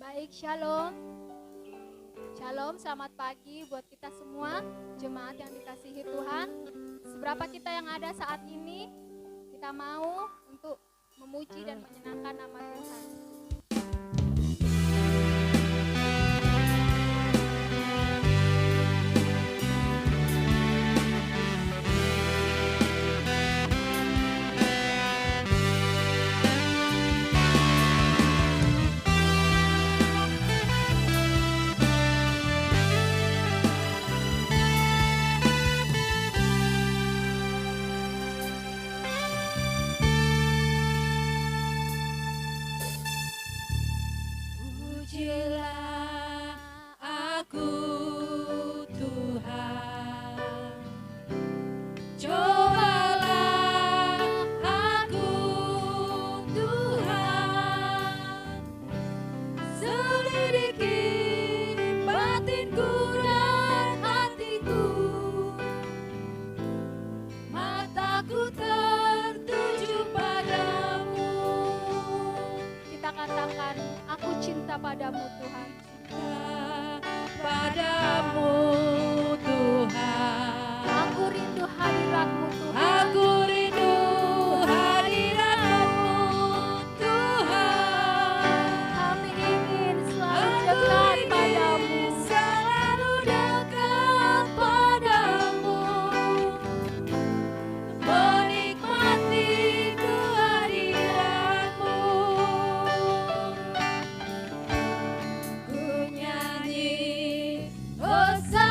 Baik, shalom. Shalom, selamat pagi buat kita semua, jemaat yang dikasihi Tuhan. Seberapa kita yang ada saat ini, kita mau untuk memuji dan menyenangkan nama Tuhan. Padamu Tuhan, padamu Tuhan, aku rindu hadirat-Mu Tuhan, aku rindu hadirat-Mu Tuhan, kami ingin selalu dekat padamu, selalu dekat padamu, menikmati kehadirat-Mu. Hosana,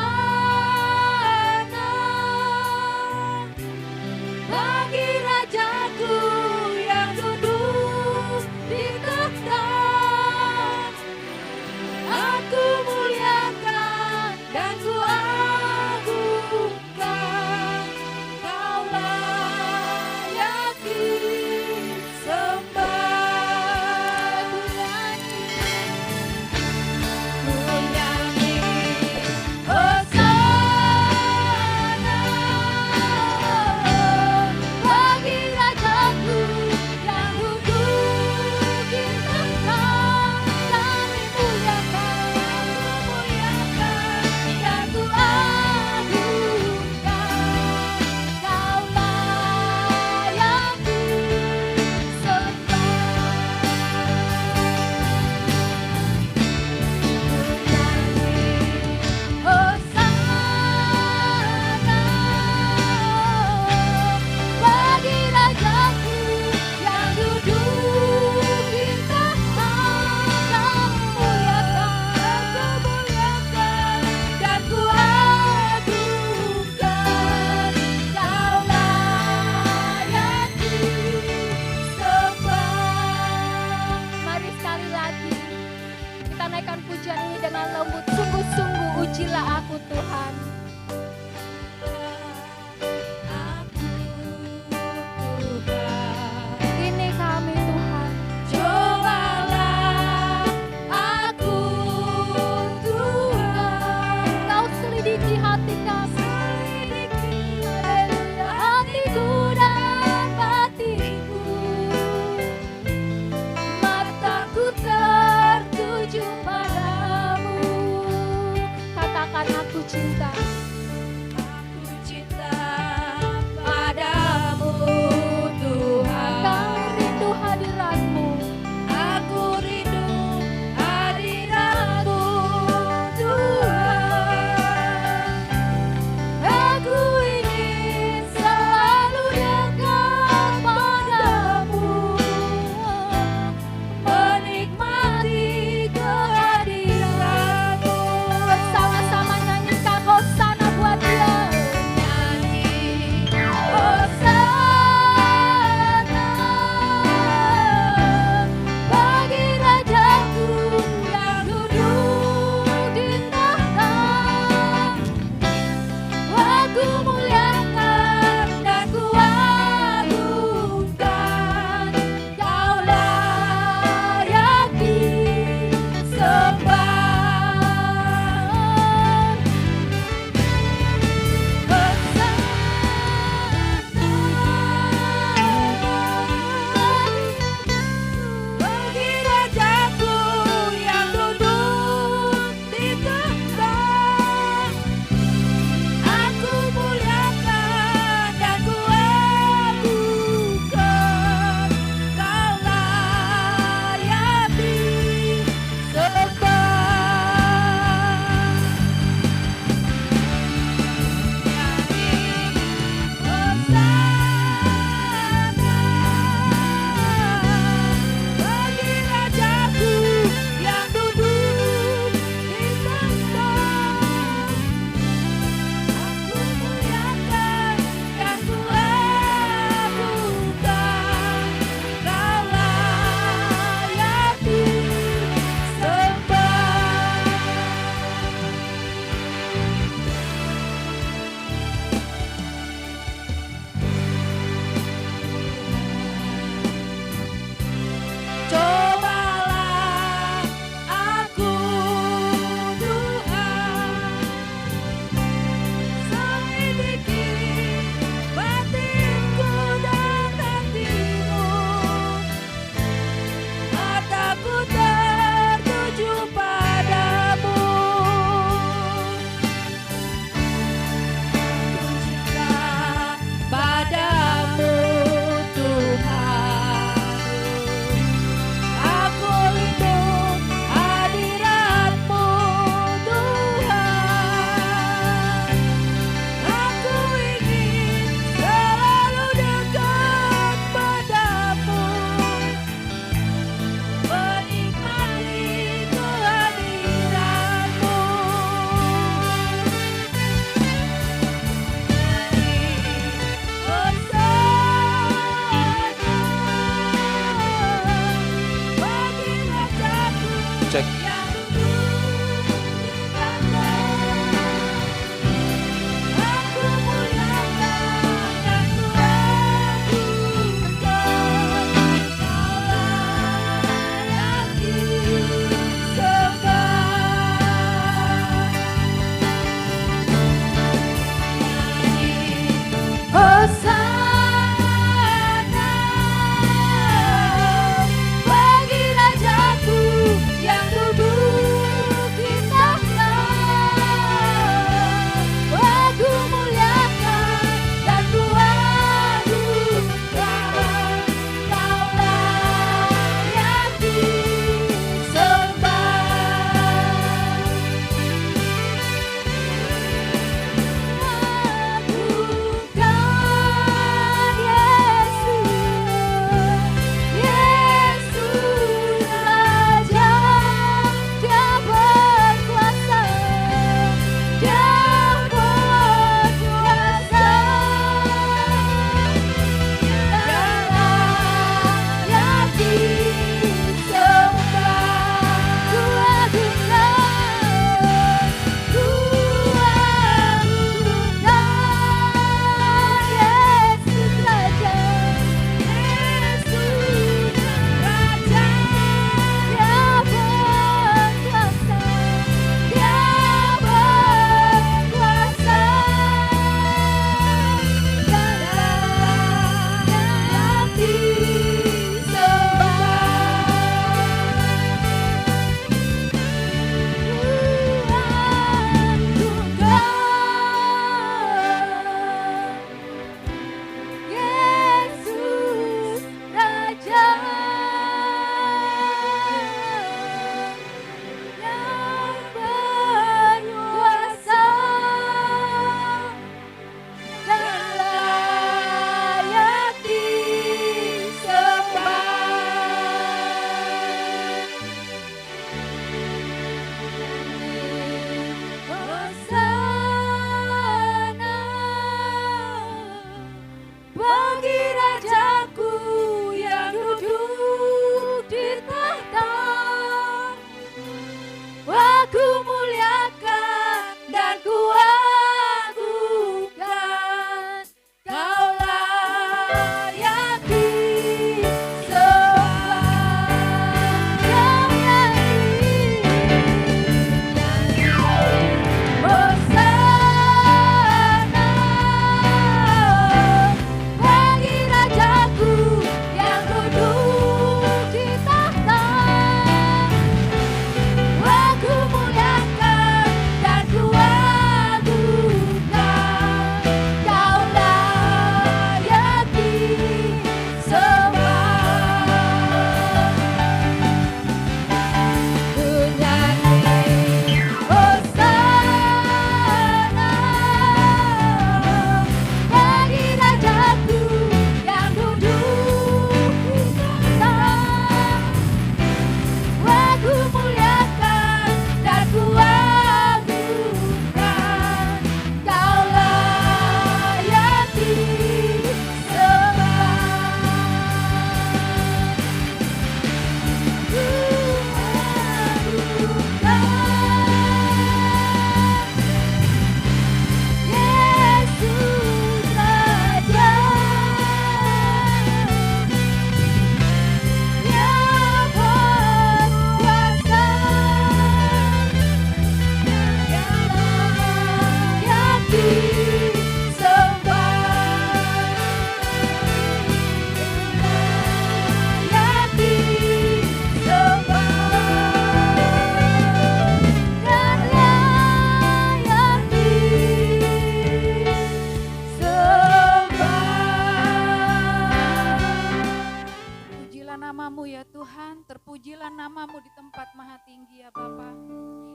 namamu ya Tuhan, terpujilah namamu di tempat maha tinggi ya Bapa.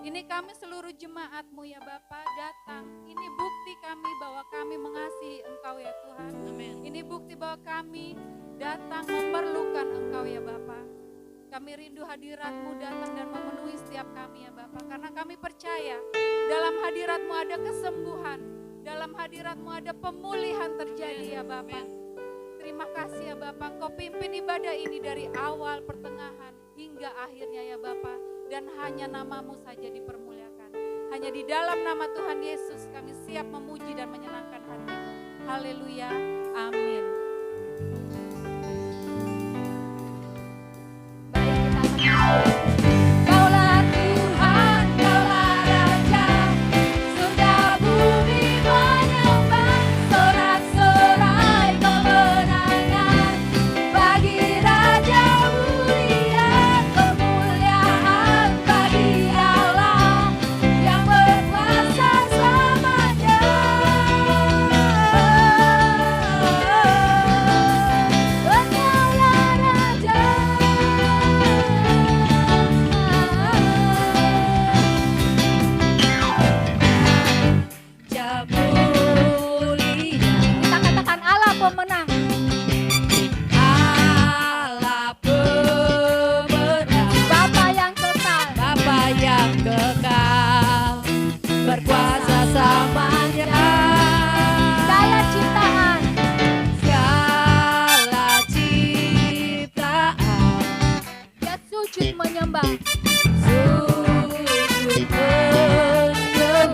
Ini kami seluruh jemaatmu ya Bapa datang. Ini bukti kami bahwa kami mengasihi Engkau ya Tuhan. Amin. Ini bukti bahwa kami datang memerlukan Engkau ya Bapa. Kami rindu hadirat-Mu datang dan memenuhi setiap kami ya Bapa. Karena kami percaya dalam hadirat-Mu ada kesembuhan. Dalam hadirat-Mu ada pemulihan terjadi ya Bapa. Terima kasih ya Bapa, Engkau pimpin ibadah ini dari awal, pertengahan, hingga akhirnya ya Bapa. Dan hanya namamu saja dipermuliakan. Hanya di dalam nama Tuhan Yesus kami siap memuji dan menyenangkan hatimu. Haleluya, amin. Baik, kita akan Kaulah Tuhan, Kaulah Raja, surga bumi menyembah, sorak-sorai kemenangan. Bagi Raja mulia, kemuliaan bagi Allah yang berkuasa selamanya. Engkaulah Raja. Jamulia kita katakan Allah pemenang. Allah pemenang, Bapa yang kekal. Bapa yang kekal, berkuasa selamanya. Segala ciptaan Segala ciptaan dia sujud menyembah. sujud menyembah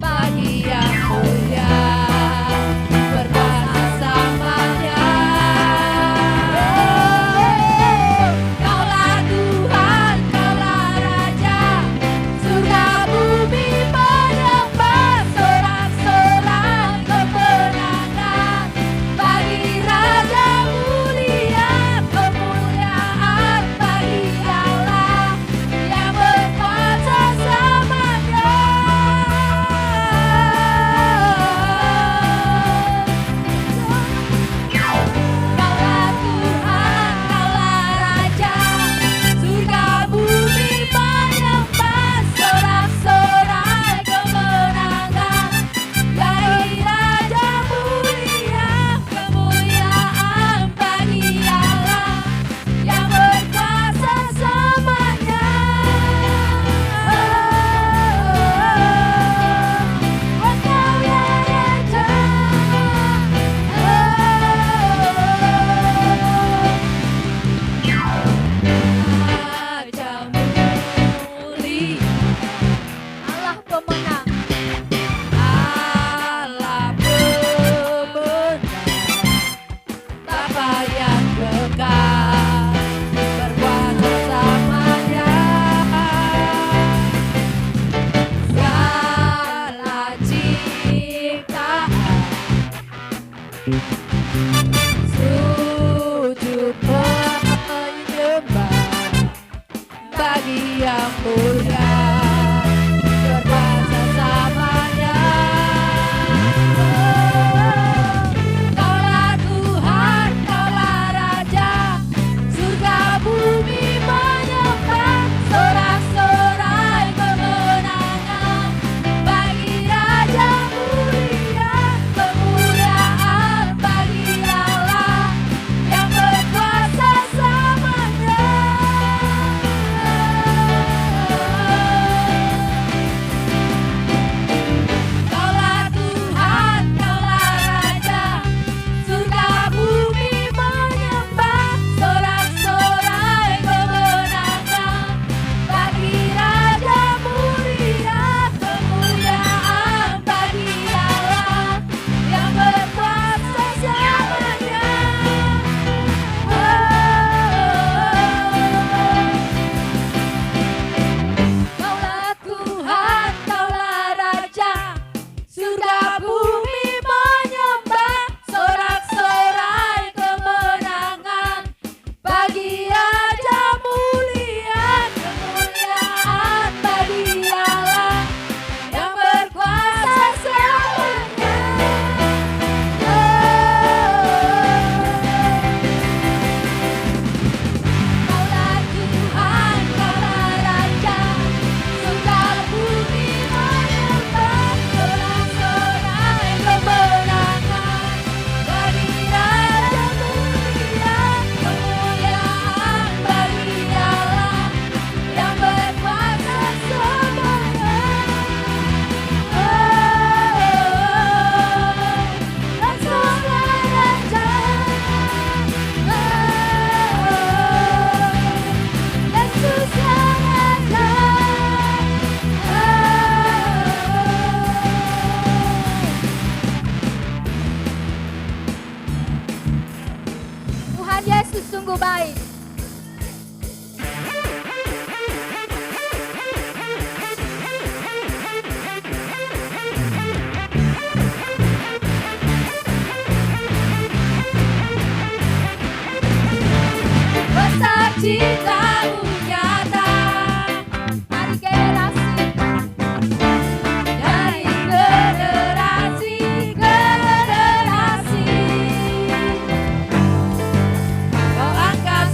bagi yang mulia, berkuasa selamanya. Kaulah Tuhan, Kaulah Raja, surga bumi menyembah, sorak-sorai kemenangan. Bagi Raja mulia, kemuliaan bagi Allah yang berkuasa selamanya. Kaulah Tuhan, Kaulah Raja, surga bumi menyembah, sorak-sorai kemenangan. Bagi Raja mulia, kemuliaan bagi Allah yang berkuasa selamanya. Engkau ya Raja. Raja mulia, Allah pemenang. Allah pemenang, Bapa yang kekal, berkuasa selamanya. Segala ciptaan sujud menyembah bagi yang mulia, berkuasa selamanya. Kaulah Tuhan, Kaulah Raja, surga bumi menyembah, sorak-sorai kemenangan. Bagi Raja mulia, kemuliaan bagi Allah yang berkuasa selamanya. sungguh baik. Besar cinta-Mu nyata Mari generasi dari generasi ke generasi. Kau angkat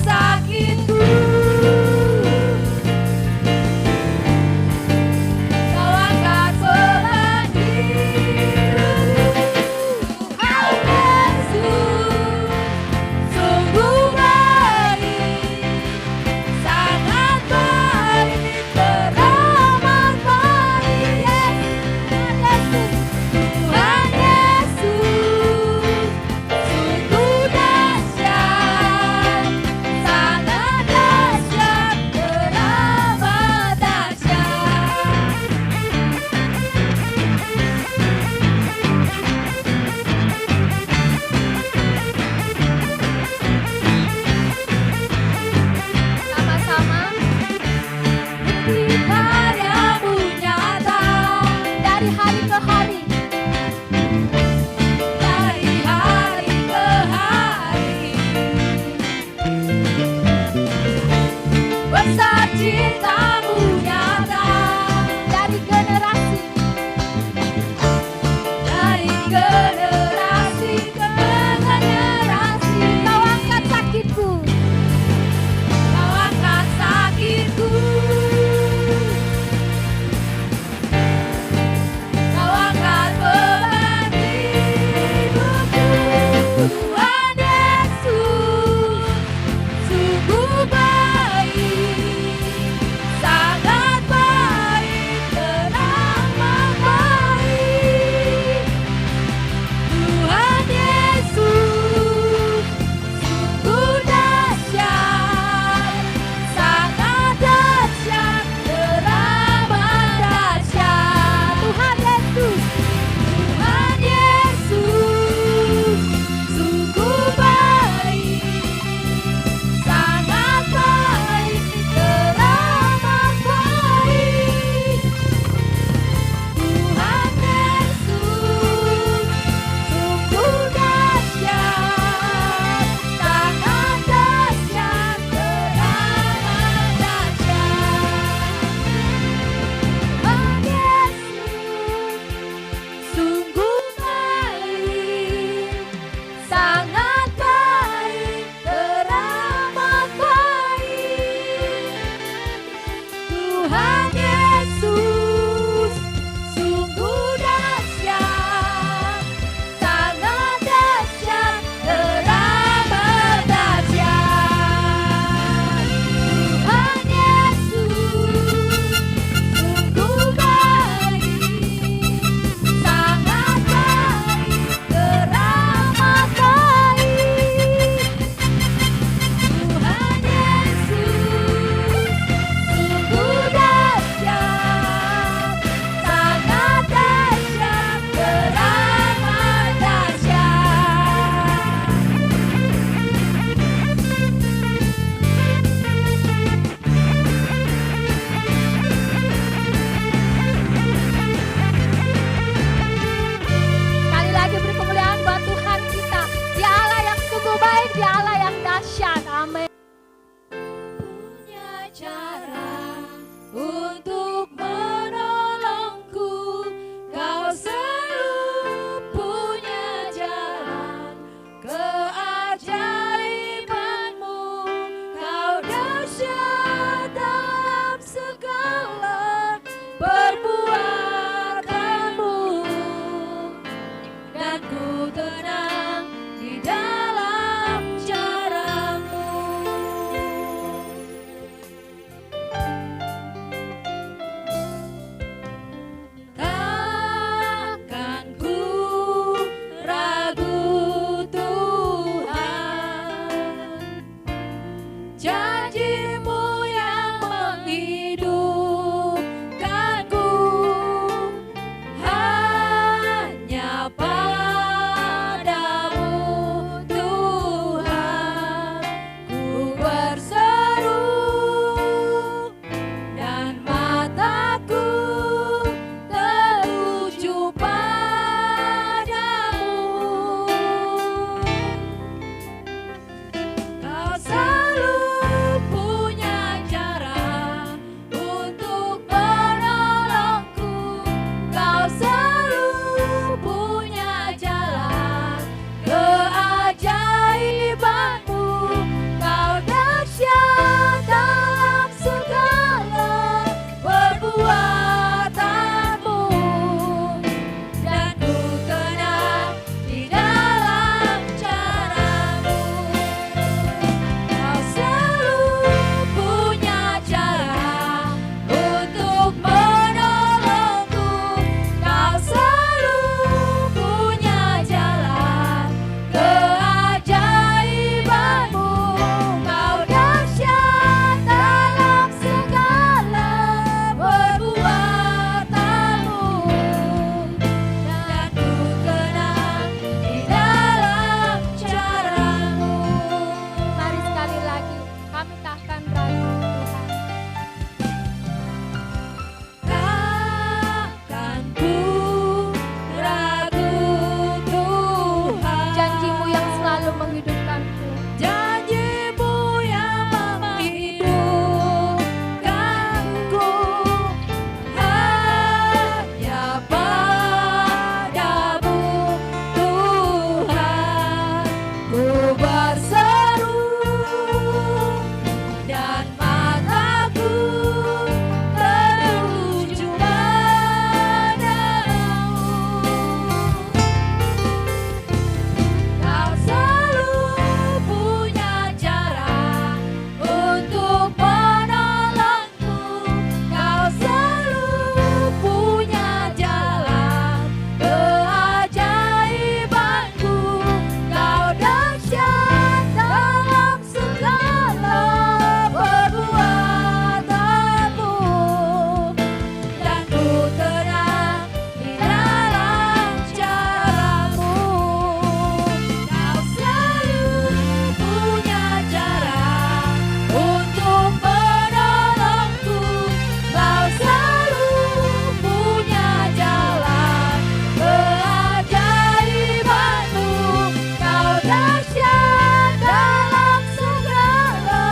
dahsyat dalam segala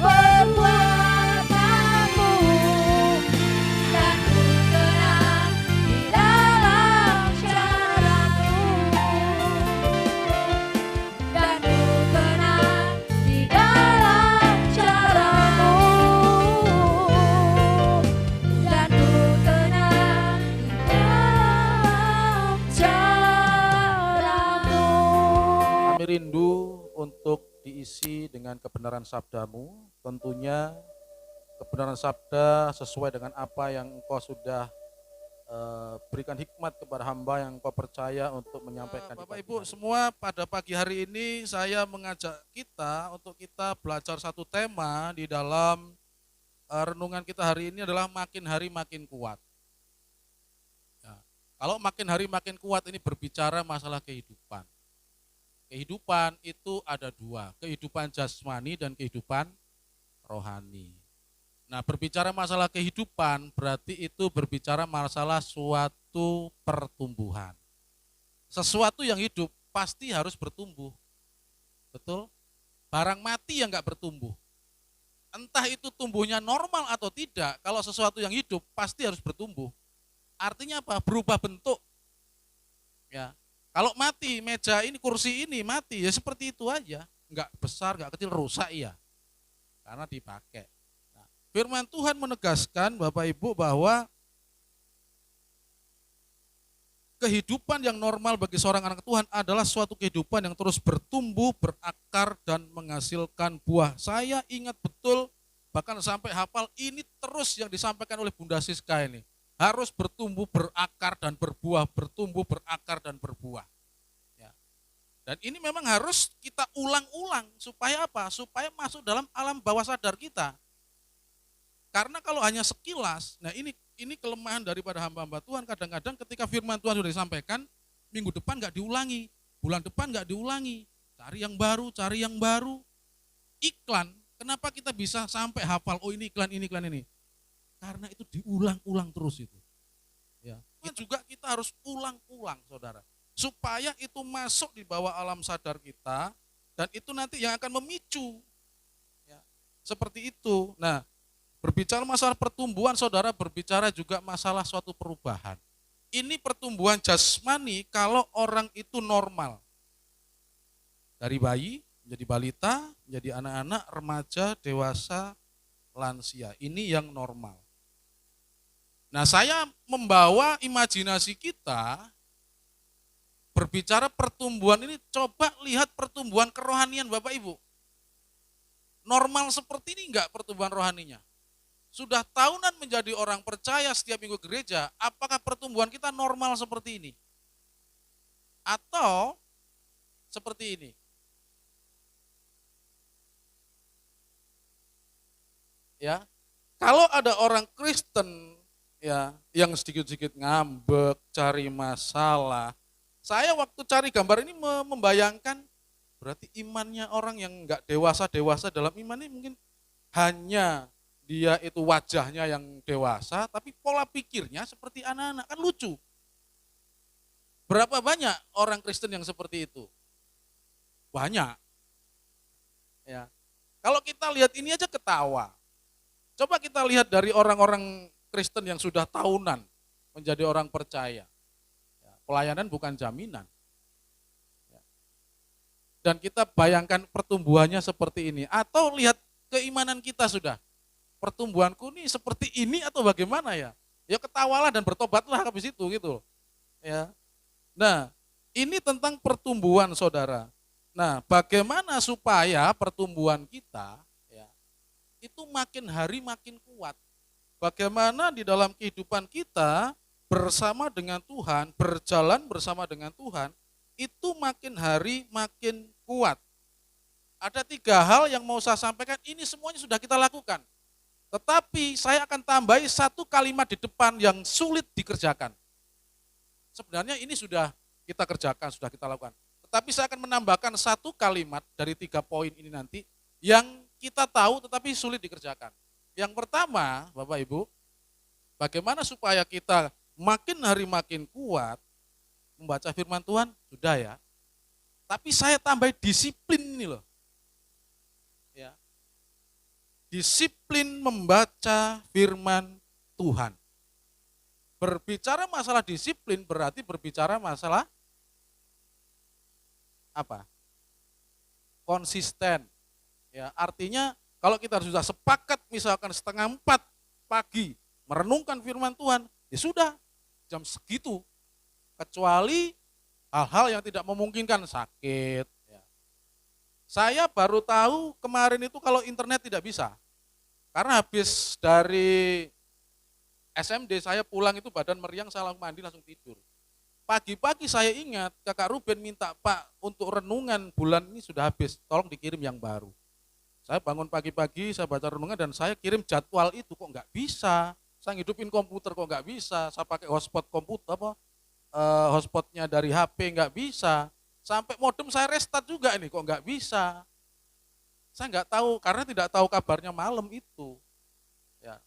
perbuatanmu, dan ku tenang di dalam caramu, dan ku tenang di dalam caramu, dan ku tenang di dalam caramu. Kami rindu untuk diisi dengan kebenaran sabdamu, tentunya kebenaran sabda sesuai dengan apa yang engkau sudah berikan hikmat kepada hamba yang engkau percaya untuk menyampaikan. Bapak Ibu semua, pada pagi hari ini saya mengajak kita untuk kita belajar satu tema di dalam renungan kita hari ini adalah makin hari makin kuat. Ya, kalau makin hari makin kuat ini berbicara masalah kehidupan. Kehidupan itu ada dua, kehidupan jasmani dan kehidupan rohani. Nah, berbicara masalah kehidupan berarti itu berbicara masalah suatu pertumbuhan. Sesuatu yang hidup pasti harus bertumbuh. Betul? Barang mati yang enggak bertumbuh. Entah itu tumbuhnya normal atau tidak, kalau sesuatu yang hidup pasti harus bertumbuh. Artinya apa? Berubah bentuk. Ya. Kalau mati, meja ini, kursi ini mati, ya seperti itu aja. Enggak besar, enggak kecil, rusak ya. Karena dipakai. Nah, firman Tuhan menegaskan Bapak Ibu bahwa kehidupan yang normal bagi seorang anak Tuhan adalah suatu kehidupan yang terus bertumbuh, berakar, dan menghasilkan buah. Saya ingat betul, bahkan sampai hafal, ini terus yang disampaikan oleh Bunda Siska ini. Harus bertumbuh, berakar, dan berbuah, bertumbuh, berakar, dan berbuah. Ya. Dan ini memang harus kita ulang-ulang, supaya apa? Supaya masuk dalam alam bawah sadar kita. Karena kalau hanya sekilas, nah ini kelemahan daripada hamba-hamba Tuhan. Kadang-kadang ketika firman Tuhan sudah disampaikan, minggu depan nggak diulangi, bulan depan nggak diulangi, cari yang baru. Iklan, kenapa kita bisa sampai hafal, oh ini iklan ini. Karena itu diulang-ulang terus itu. Ya. Itu juga kita harus ulang-ulang, saudara. Supaya itu masuk di bawah alam sadar kita, dan itu nanti yang akan memicu. Ya. Seperti itu. Nah, berbicara masalah pertumbuhan, saudara, berbicara juga masalah suatu perubahan. Ini pertumbuhan jasmani kalau orang itu normal. Dari bayi, menjadi balita, menjadi anak-anak, remaja, dewasa, lansia. Ini yang normal. Nah, saya membawa imajinasi kita berbicara pertumbuhan ini, coba lihat pertumbuhan kerohanian Bapak Ibu. Normal seperti ini enggak pertumbuhan rohaninya? Sudah tahunan menjadi orang percaya setiap minggu gereja, apakah pertumbuhan kita normal seperti ini? Atau seperti ini? Ya, kalau ada orang Kristen ya yang sedikit-sedikit ngambek, cari masalah. Saya waktu cari gambar ini membayangkan berarti imannya orang yang enggak dewasa dalam iman ini mungkin hanya dia itu wajahnya yang dewasa, tapi pola pikirnya seperti anak-anak, kan lucu. Berapa banyak orang Kristen yang seperti itu? Banyak. Ya. Kalau kita lihat ini aja ketawa. Coba kita lihat dari orang-orang Kristen yang sudah tahunan menjadi orang percaya. Ya, pelayanan bukan jaminan. Ya. Dan kita bayangkan pertumbuhannya seperti ini. Atau lihat keimanan kita sudah. Pertumbuhanku nih seperti ini atau bagaimana ya? Ya ketawalah dan bertobatlah habis itu gitu. Ya. Nah, ini tentang pertumbuhan, saudara. Nah, bagaimana supaya pertumbuhan kita ya, itu makin hari makin kuat? Bagaimana di dalam kehidupan kita bersama dengan Tuhan, berjalan bersama dengan Tuhan, itu makin hari makin kuat. Ada 3 hal yang mau saya sampaikan, ini semuanya sudah kita lakukan. Tetapi saya akan tambahi 1 kalimat di depan yang sulit dikerjakan. Sebenarnya ini sudah kita kerjakan, sudah kita lakukan. Tetapi saya akan menambahkan 1 kalimat dari 3 poin ini nanti yang kita tahu tetapi sulit dikerjakan. Yang pertama, Bapak Ibu, bagaimana supaya kita makin hari makin kuat membaca firman Tuhan? Sudah ya. Tapi saya tambah disiplin ini loh. Ya. Disiplin membaca firman Tuhan. Berbicara masalah disiplin berarti berbicara masalah apa? Konsisten. Ya, artinya kalau kita sudah sepakat misalkan 3:30 pagi merenungkan firman Tuhan, ya sudah jam segitu. Kecuali hal-hal yang tidak memungkinkan, sakit. Ya. Saya baru tahu kemarin itu kalau internet tidak bisa. Karena habis dari SMD saya pulang itu badan meriang, saya langsung mandi langsung tidur. Pagi-pagi saya ingat kakak Ruben minta, Pak untuk renungan bulan ini sudah habis, tolong dikirim yang baru. Saya bangun pagi-pagi, saya baca renungan dan saya kirim jadwal itu, kok nggak bisa. Saya ngidupin komputer kok nggak bisa, saya pakai hotspot komputer hotspotnya dari HP nggak bisa. Sampai modem saya restart juga ini kok nggak bisa. Saya nggak tahu karena tidak tahu kabarnya malam itu. Ya.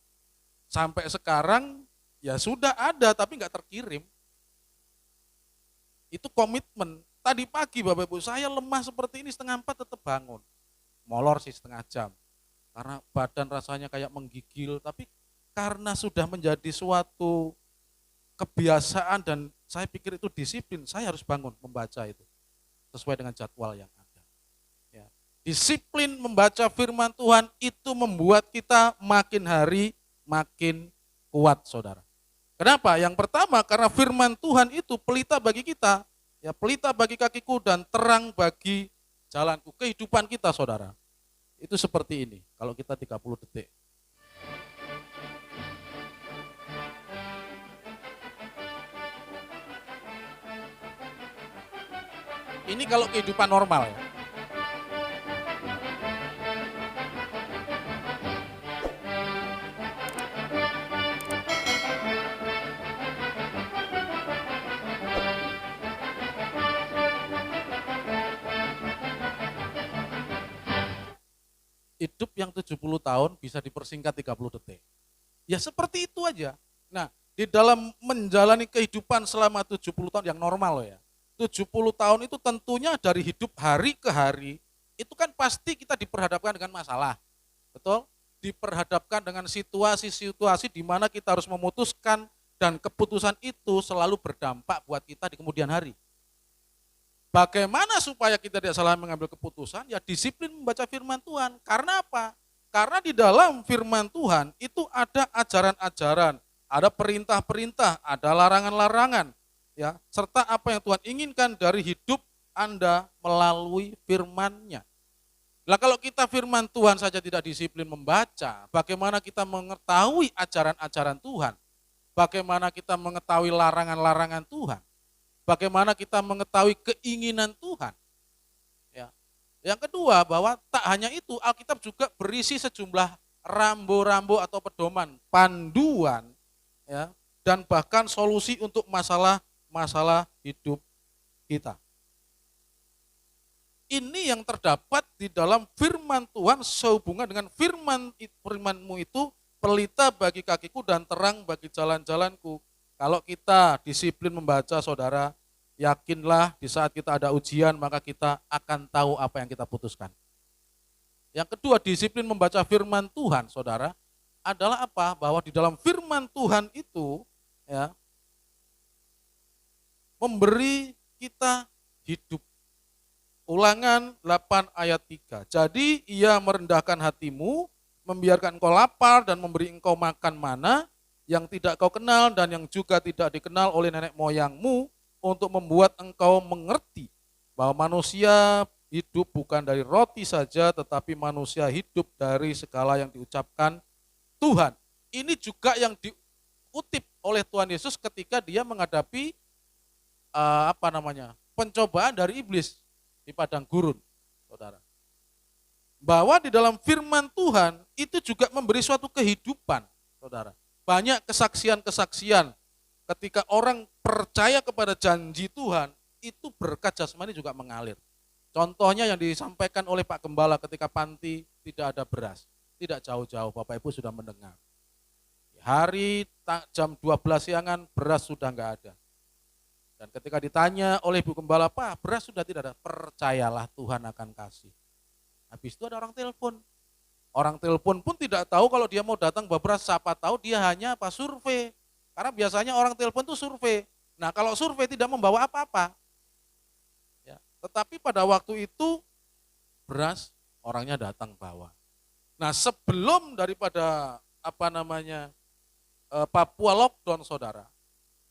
Sampai sekarang ya sudah ada tapi nggak terkirim. Itu komitmen. Tadi pagi Bapak Ibu saya lemah seperti ini 3:30 tetap bangun. Molor sih 1/2 jam. Karena badan rasanya kayak menggigil, tapi karena sudah menjadi suatu kebiasaan dan saya pikir itu disiplin, saya harus bangun membaca itu sesuai dengan jadwal yang ada. Ya. Disiplin membaca firman Tuhan itu membuat kita makin hari makin kuat, saudara. Kenapa? Yang pertama karena firman Tuhan itu pelita bagi kita, ya pelita bagi kakiku dan terang bagi jalanku, kehidupan kita, saudara. Itu seperti ini, kalau kita 30 detik. Ini kalau kehidupan normal ya. Hidup yang 70 tahun bisa dipersingkat 30 detik. Ya seperti itu aja. Nah, di dalam menjalani kehidupan selama 70 tahun yang normal loh ya. 70 tahun itu tentunya dari hidup hari ke hari, itu kan pasti kita diperhadapkan dengan masalah. Betul? Diperhadapkan dengan situasi-situasi di mana kita harus memutuskan dan keputusan itu selalu berdampak buat kita di kemudian hari. Bagaimana supaya kita tidak salah mengambil keputusan? Ya disiplin membaca firman Tuhan. Karena apa? Karena di dalam firman Tuhan itu ada ajaran-ajaran, ada perintah-perintah, ada larangan-larangan, ya, serta apa yang Tuhan inginkan dari hidup Anda melalui firman-Nya. Nah, kalau kita firman Tuhan saja tidak disiplin membaca, bagaimana kita mengetahui ajaran-ajaran Tuhan? Bagaimana kita mengetahui larangan-larangan Tuhan? Bagaimana kita mengetahui keinginan Tuhan? Ya. Yang kedua, bahwa tak hanya itu, Alkitab juga berisi sejumlah rambu-rambu atau pedoman, panduan, ya, dan bahkan solusi untuk masalah hidup kita. Ini yang terdapat di dalam firman Tuhan sehubungan dengan firman-Mu itu pelita bagi kakiku dan terang bagi jalan-jalanku. Kalau kita disiplin membaca, saudara, yakinlah di saat kita ada ujian maka kita akan tahu apa yang kita putuskan. Yang kedua, disiplin membaca firman Tuhan, saudara, adalah apa? Bahwa di dalam firman Tuhan itu, ya, memberi kita hidup. Ulangan 8 ayat 3. Jadi ia merendahkan hatimu, membiarkan engkau lapar dan memberi engkau makan mana yang tidak kau kenal dan yang juga tidak dikenal oleh nenek moyangmu, untuk membuat engkau mengerti bahwa manusia hidup bukan dari roti saja, tetapi manusia hidup dari segala yang diucapkan Tuhan. Ini juga yang diutip oleh Tuhan Yesus ketika dia menghadapi pencobaan dari iblis di padang gurun, saudara. Bahwa di dalam firman Tuhan itu juga memberi suatu kehidupan, saudara. Banyak kesaksian-kesaksian ketika orang percaya kepada janji Tuhan, itu berkat jasmani juga mengalir. Contohnya yang disampaikan oleh Pak Gembala ketika panti tidak ada beras. Tidak jauh-jauh, Bapak Ibu sudah mendengar. Hari jam 12 siangan beras sudah enggak ada. Dan ketika ditanya oleh ibu gembala, Pak, beras sudah tidak ada. Percayalah Tuhan akan kasih. Habis itu ada orang telepon. Orang telepon pun tidak tahu kalau dia mau datang bawa beras, siapa tahu dia hanya survei. Karena biasanya orang telepon itu survei. Nah kalau survei tidak membawa apa-apa. Ya, tetapi pada waktu itu beras orangnya datang bawa. Nah sebelum daripada Papua lockdown saudara,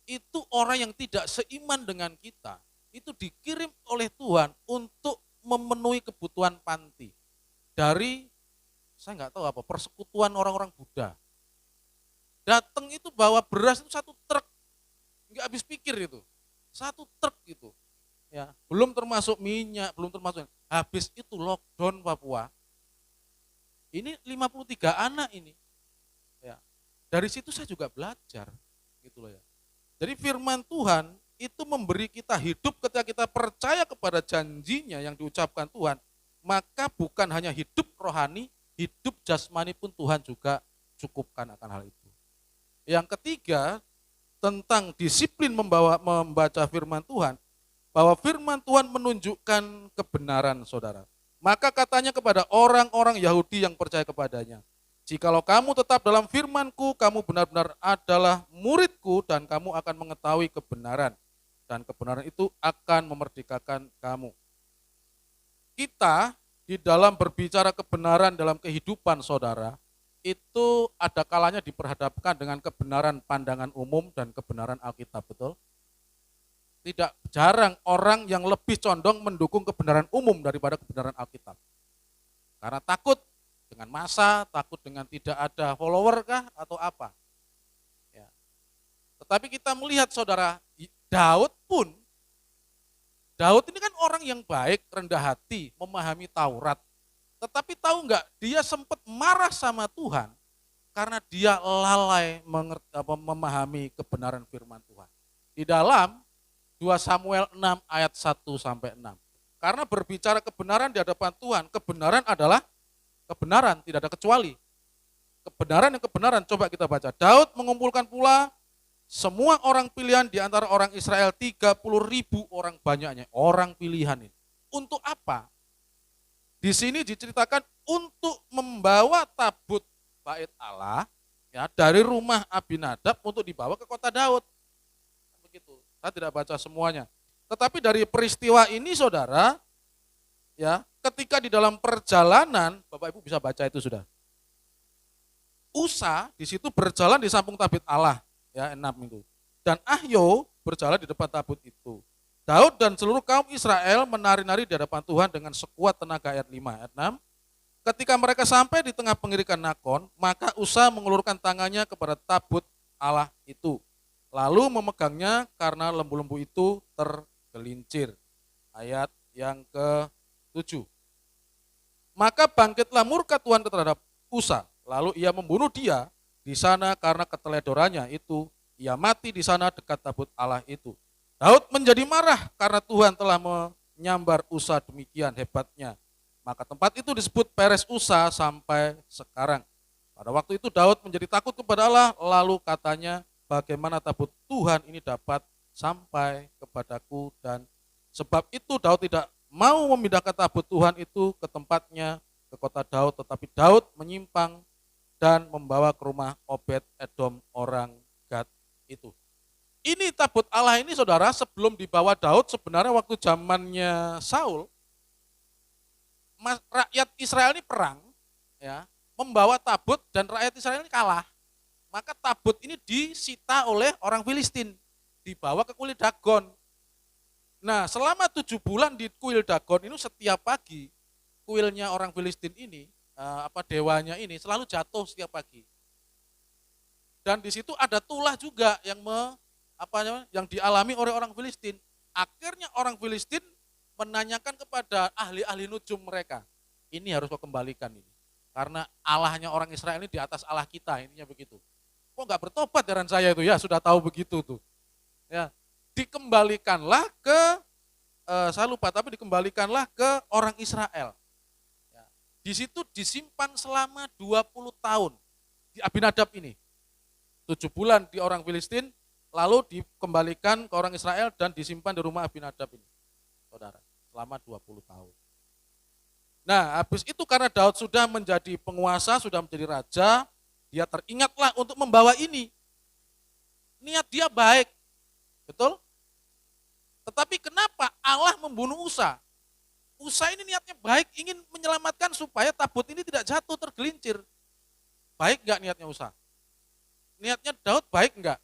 itu orang yang tidak seiman dengan kita, itu dikirim oleh Tuhan untuk memenuhi kebutuhan panti. Dari saya nggak tahu apa, persekutuan orang-orang Buddha. Datang itu bawa beras itu 1 truk, nggak habis pikir itu, 1 truk itu, ya belum termasuk minyak, belum termasuk. Habis itu lockdown Papua, ini 53 anak ini, ya dari situ saya juga belajar, gitu loh ya. Jadi firman Tuhan itu memberi kita hidup ketika kita percaya kepada janjinya yang diucapkan Tuhan, maka bukan hanya hidup rohani, hidup jasmani pun Tuhan juga cukupkan akan hal itu. Yang ketiga, tentang disiplin membaca firman Tuhan, bahwa firman Tuhan menunjukkan kebenaran saudara. Maka katanya kepada orang-orang Yahudi yang percaya kepadanya, jikalau kamu tetap dalam firman-Ku, kamu benar-benar adalah murid-Ku dan kamu akan mengetahui kebenaran. Dan kebenaran itu akan memerdekakan kamu. Kita di dalam berbicara kebenaran dalam kehidupan saudara, itu ada kalanya diperhadapkan dengan kebenaran pandangan umum dan kebenaran Alkitab, betul? Tidak jarang orang yang lebih condong mendukung kebenaran umum daripada kebenaran Alkitab. Karena takut dengan massa, takut dengan tidak ada follower kah atau apa. Ya. Tetapi kita melihat saudara, Daud ini kan orang yang baik, rendah hati, memahami Taurat. Tetapi tahu enggak, dia sempat marah sama Tuhan karena dia lalai memahami kebenaran firman Tuhan. Di dalam 2 Samuel 6 ayat 1-6. Karena berbicara kebenaran di hadapan Tuhan, kebenaran adalah kebenaran, tidak ada kecuali. Kebenaran yang kebenaran, coba kita baca. Daud mengumpulkan pula semua orang pilihan di antara orang Israel, 30.000 orang banyaknya, orang pilihan ini. Untuk apa? Di sini diceritakan untuk membawa tabut bait Allah ya dari rumah Abinadab untuk dibawa ke kota Daud. Begitu. Saya tidak baca semuanya. Tetapi dari peristiwa ini saudara, ya, ketika di dalam perjalanan, Bapak Ibu bisa baca itu sudah. Usa di situ berjalan di samping tabut Allah, ya 6 itu. Dan Ahyo berjalan di depan tabut itu. Daud dan seluruh kaum Israel menari-nari di hadapan Tuhan dengan sekuat tenaga, ayat 5, ayat 6. Ketika mereka sampai di tengah pengirikan Nakon, maka Usa mengulurkan tangannya kepada tabut Allah itu, lalu memegangnya karena lembu-lembu itu tergelincir. Ayat yang ke-7. Maka bangkitlah murka Tuhan terhadap Usa, lalu ia membunuh dia di sana karena keteledorannya itu, ia mati di sana dekat tabut Allah itu. Daud menjadi marah karena Tuhan telah menyambar Usa demikian hebatnya. Maka tempat itu disebut Peres Usa sampai sekarang. Pada waktu itu Daud menjadi takut kepada Allah, lalu katanya, bagaimana tabut Tuhan ini dapat sampai kepadaku, dan sebab itu Daud tidak mau memindahkan tabut Tuhan itu ke tempatnya, ke kota Daud, tetapi Daud menyimpang dan membawa ke rumah Obed Edom orang Gad itu. Ini tabut Allah ini saudara sebelum dibawa Daud, sebenarnya waktu zamannya Saul, rakyat Israel ini perang, ya, membawa tabut dan rakyat Israel ini kalah. Maka tabut ini disita oleh orang Filistin, dibawa ke kuil Dagon. Nah selama 7 bulan di kuil Dagon ini setiap pagi kuilnya orang Filistin ini, dewanya ini selalu jatuh setiap pagi. Dan di situ ada tulah juga yang dialami oleh orang Filistin. Akhirnya orang Filistin menanyakan kepada ahli-ahli nujum mereka, ini harus kau kembalikan ini, karena Allahnya orang Israel ini di atas Allah kita, intinya begitu. Kok nggak bertobat heran saya itu, ya sudah tahu begitu tuh. Ya, dikembalikanlah ke saya lupa, tapi dikembalikanlah ke orang Israel. Ya, di situ disimpan selama 20 tahun di Abinadab ini. 7 bulan di orang Filistin, lalu dikembalikan ke orang Israel dan disimpan di rumah Abinadab ini, saudara, selama 20 tahun. Nah, habis itu karena Daud sudah menjadi penguasa, sudah menjadi raja, dia teringatlah untuk membawa ini. Niat dia baik, betul? Tetapi kenapa Allah membunuh Usa? Usa ini niatnya baik, ingin menyelamatkan supaya tabut ini tidak jatuh tergelincir. Baik enggak niatnya Usa? Niatnya Daud baik enggak?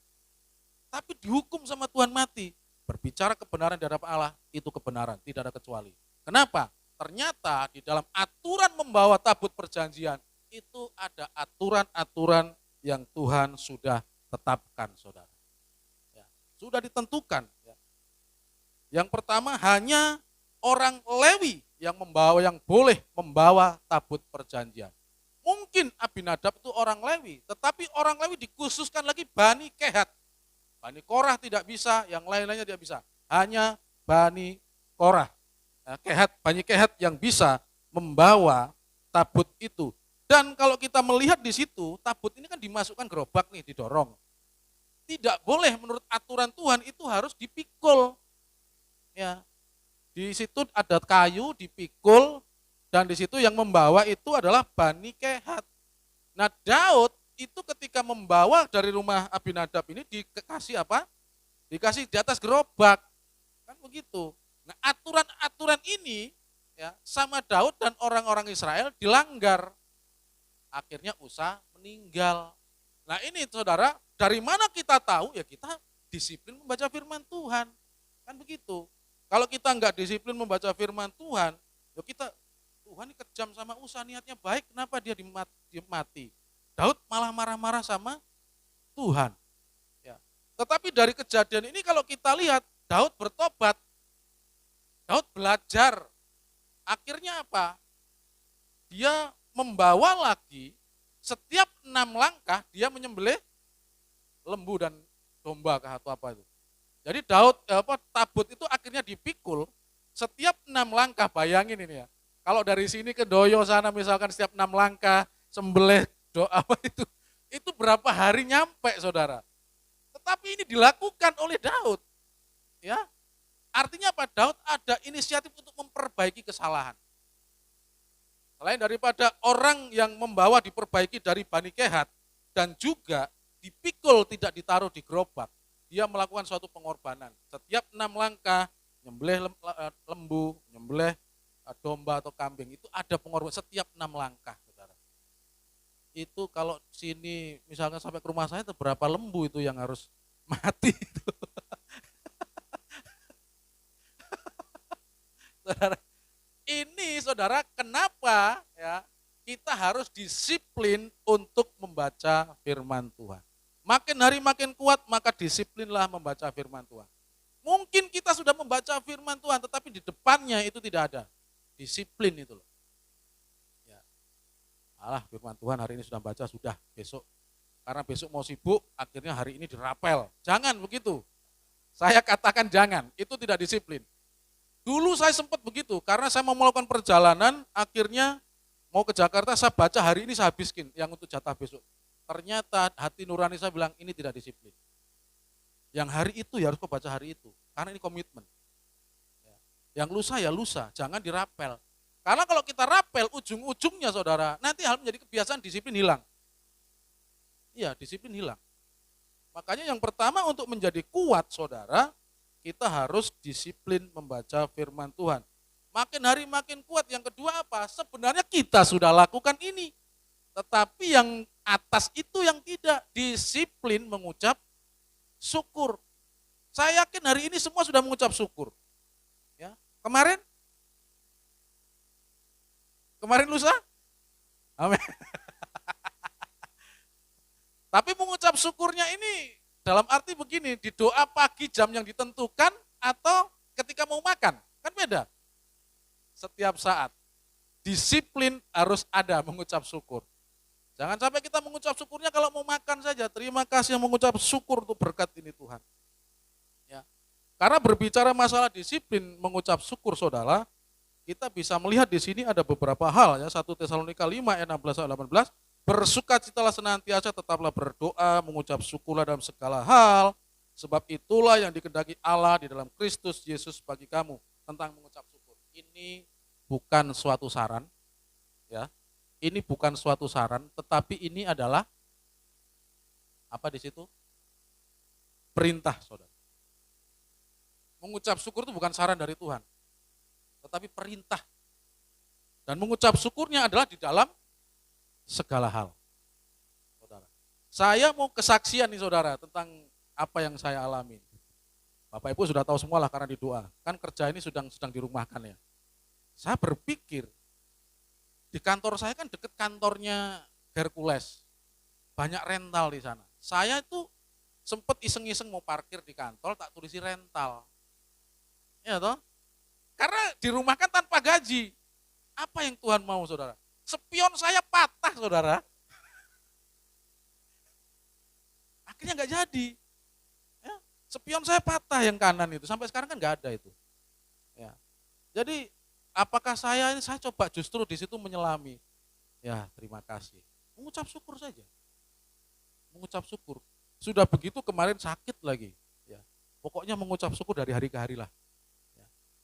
Tapi dihukum sama Tuhan mati. Berbicara kebenaran di hadapan Allah, itu kebenaran, tidak ada kecuali. Kenapa? Ternyata di dalam aturan membawa tabut perjanjian, itu ada aturan-aturan yang Tuhan sudah tetapkan, saudara. Ya, sudah ditentukan. Ya. Yang pertama, hanya orang Lewi yang boleh membawa tabut perjanjian. Mungkin Abinadab itu orang Lewi, tetapi orang Lewi dikhususkan lagi Bani Kehat. Bani Korah tidak bisa, yang lain-lainnya tidak bisa. Hanya Bani Korah, Bani Kehat yang bisa membawa tabut itu. Dan kalau kita melihat di situ, tabut ini kan dimasukkan gerobak nih, didorong. Tidak boleh menurut aturan Tuhan itu harus dipikul. Ya, di situ ada kayu dipikul dan di situ yang membawa itu adalah Bani Kehat. Nah, Daud itu ketika membawa dari rumah Abinadab ini dikasih apa? Dikasih di atas gerobak. Kan begitu. Nah, aturan-aturan ini ya sama Daud dan orang-orang Israel dilanggar. Akhirnya Usa meninggal. Nah, ini saudara, dari mana kita tahu? Ya kita disiplin membaca firman Tuhan. Kan begitu. Kalau kita enggak disiplin membaca firman Tuhan, ya Tuhan ini kejam sama Usa, niatnya baik, kenapa dia mati? Daud malah marah-marah sama Tuhan. Ya. Tetapi dari kejadian ini kalau kita lihat, Daud bertobat, Daud belajar. Akhirnya apa? Dia membawa lagi setiap 6 langkah dia menyembelih lembu dan domba atau apa itu. Jadi tabut itu akhirnya dipikul setiap 6 langkah, bayangin ini ya. Kalau dari sini ke Doyo sana misalkan setiap 6 langkah sembelih doa itu berapa hari nyampe, saudara. Tetapi ini dilakukan oleh Daud. Ya. Artinya apa? Daud ada inisiatif untuk memperbaiki kesalahan. Selain daripada orang yang membawa diperbaiki dari Bani Kehat dan juga dipikul tidak ditaruh di gerobak, dia melakukan suatu pengorbanan. Setiap 6 langkah nyembelih lembu, nyembelih domba atau kambing, itu ada pengorbanan setiap 6 langkah. Itu kalau sini misalkan sampai ke rumah saya itu berapa lembu itu yang harus mati itu. Saudara, ini saudara kenapa ya kita harus disiplin untuk membaca firman Tuhan. Makin hari makin kuat, maka disiplinlah membaca firman Tuhan. Mungkin kita sudah membaca firman Tuhan, tetapi di depannya itu tidak ada disiplin itu loh. Alah, firman Tuhan hari ini sudah baca, sudah besok. Karena besok mau sibuk, akhirnya hari ini dirapel. Jangan begitu. Saya katakan jangan, itu tidak disiplin. Dulu saya sempat begitu, karena saya mau melakukan perjalanan, akhirnya mau ke Jakarta, saya baca hari ini saya habiskin, yang untuk jatah besok. Ternyata hati nurani saya bilang, ini tidak disiplin. Yang hari itu ya harus kau baca hari itu, karena ini komitmen. Yang lusa ya lusa, jangan dirapel. Karena kalau kita rapel ujung-ujungnya saudara, nanti hal menjadi kebiasaan, disiplin hilang. Iya, disiplin hilang. Makanya yang pertama untuk menjadi kuat saudara, kita harus disiplin membaca firman Tuhan. Makin hari makin kuat. Yang kedua apa? Sebenarnya kita sudah lakukan ini. Tetapi yang atas itu yang tidak, disiplin mengucap syukur. Saya yakin hari ini semua sudah mengucap syukur. Ya, Kemarin lusa? Amin. Tapi mengucap syukurnya ini dalam arti begini, di doa pagi jam yang ditentukan atau ketika mau makan, kan beda. Setiap saat, disiplin harus ada mengucap syukur. Jangan sampai kita mengucap syukurnya kalau mau makan saja, terima kasih yang mengucap syukur untuk berkat ini Tuhan. Ya. Karena berbicara masalah disiplin mengucap syukur saudara, kita bisa melihat di sini ada beberapa hal ya. 1 Tesalonika 5 ayat 16-18, bersukacitalah senantiasa, tetaplah berdoa, mengucap syukurlah dalam segala hal, Sebab itulah yang dikehendaki Allah di dalam Kristus Yesus bagi kamu tentang mengucap syukur. Ini bukan suatu saran, ya. Ini bukan suatu saran, tetapi ini adalah apa di situ? Perintah, saudara. Mengucap syukur itu bukan saran dari Tuhan, tetapi perintah. Dan mengucap syukurnya adalah di dalam segala hal. Saudara. Saya mau kesaksian nih saudara tentang apa yang saya alami. Bapak Ibu sudah tahu semua lah karena di doa. Kan kerja ini sedang dirumahkan ya. Saya berpikir, di kantor saya kan deket kantornya Hercules. Banyak rental di sana. Saya itu sempat iseng-iseng mau parkir di kantor, tak tulisi rental. Ya toh? Karena dirumahkan tanpa gaji. Apa yang Tuhan mau saudara? Spion saya patah saudara. Akhirnya nggak jadi. Ya, spion saya patah yang kanan itu. Sampai sekarang kan nggak ada itu. Ya. Jadi apakah saya coba justru di situ menyelami. Ya terima kasih. Mengucap syukur saja. Mengucap syukur. Sudah begitu kemarin sakit lagi. Ya. Pokoknya mengucap syukur dari hari ke hari lah.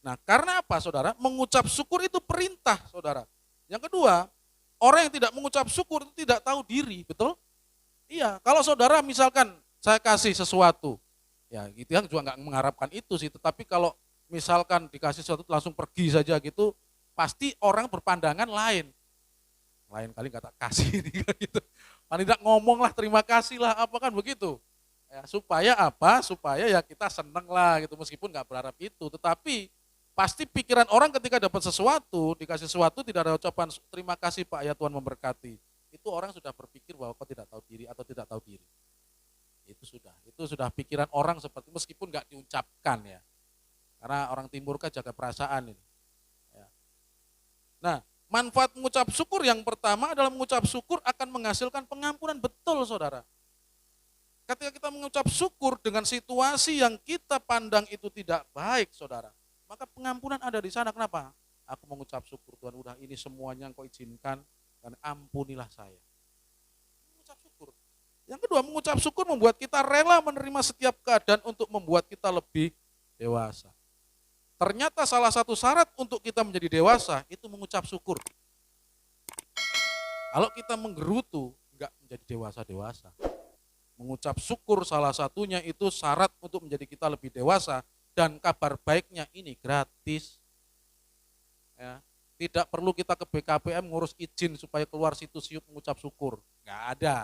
Nah, karena apa saudara? Mengucap syukur itu perintah saudara. Yang kedua, orang yang tidak mengucap syukur itu tidak tahu diri, betul? Iya, kalau saudara misalkan saya kasih sesuatu, ya gitu ya juga nggak mengharapkan itu sih, tetapi kalau misalkan dikasih sesuatu langsung pergi saja gitu, pasti orang berpandangan lain. Lain kali nggak tak kasih gitu. Paling tidak ngomong lah terima kasih lah, apa kan begitu. Ya, supaya apa? Supaya ya kita seneng lah gitu, meskipun nggak berharap itu, tetapi pasti pikiran orang ketika dapat sesuatu, dikasih sesuatu tidak ada ucapan terima kasih Pak ya Tuhan memberkati. Itu orang sudah berpikir bahwa kau tidak tahu diri atau tidak tahu diri. Itu sudah pikiran orang seperti meskipun nggak diucapkan ya. Karena orang timur kan jaga perasaan ini. Ya. Nah, manfaat mengucap syukur yang pertama adalah mengucap syukur akan menghasilkan pengampunan, betul saudara. Ketika kita mengucap syukur dengan situasi yang kita pandang itu tidak baik saudara, maka pengampunan ada di sana. Kenapa? Aku mengucap syukur Tuhan, udah ini semuanya Engkau izinkan dan ampunilah saya. Mengucap syukur. Yang kedua, mengucap syukur membuat kita rela menerima setiap keadaan untuk membuat kita lebih dewasa. Ternyata salah satu syarat untuk kita menjadi dewasa itu mengucap syukur. Kalau kita menggerutu, enggak menjadi dewasa-dewasa. Mengucap syukur salah satunya itu syarat untuk menjadi kita lebih dewasa. Dan kabar baiknya ini gratis. Ya, tidak perlu kita ke BKPM ngurus izin supaya keluar situs siup mengucap syukur. Enggak ada.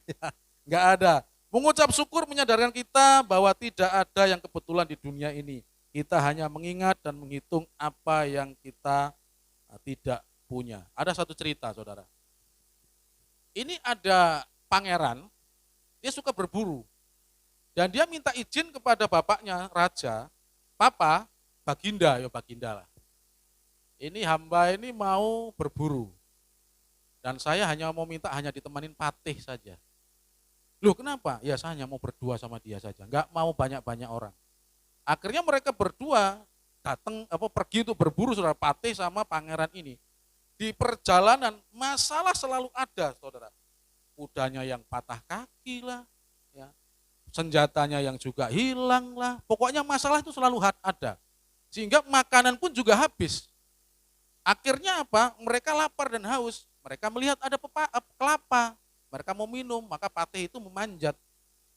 Ya, enggak ada. Mengucap syukur menyadarkan kita bahwa tidak ada yang kebetulan di dunia ini. Kita hanya mengingat dan menghitung apa yang kita tidak punya. Ada satu cerita saudara. Ini ada pangeran, dia suka berburu. Dan dia minta izin kepada bapaknya, raja, papa, baginda, ya baginda lah. Ini hamba ini mau berburu. Dan saya hanya mau minta hanya ditemanin patih saja. Loh kenapa? Ya saya hanya mau berdua sama dia saja, enggak mau banyak-banyak orang. Akhirnya mereka berdua pergi untuk berburu saudara, patih sama pangeran ini. Di perjalanan masalah selalu ada saudara. Kudanya yang patah kaki lah, ya. Senjatanya yang juga hilang lah, pokoknya masalah itu selalu ada. Sehingga makanan pun juga habis. Akhirnya apa? Mereka lapar dan haus. Mereka melihat ada kelapa, mereka mau minum, maka patih itu memanjat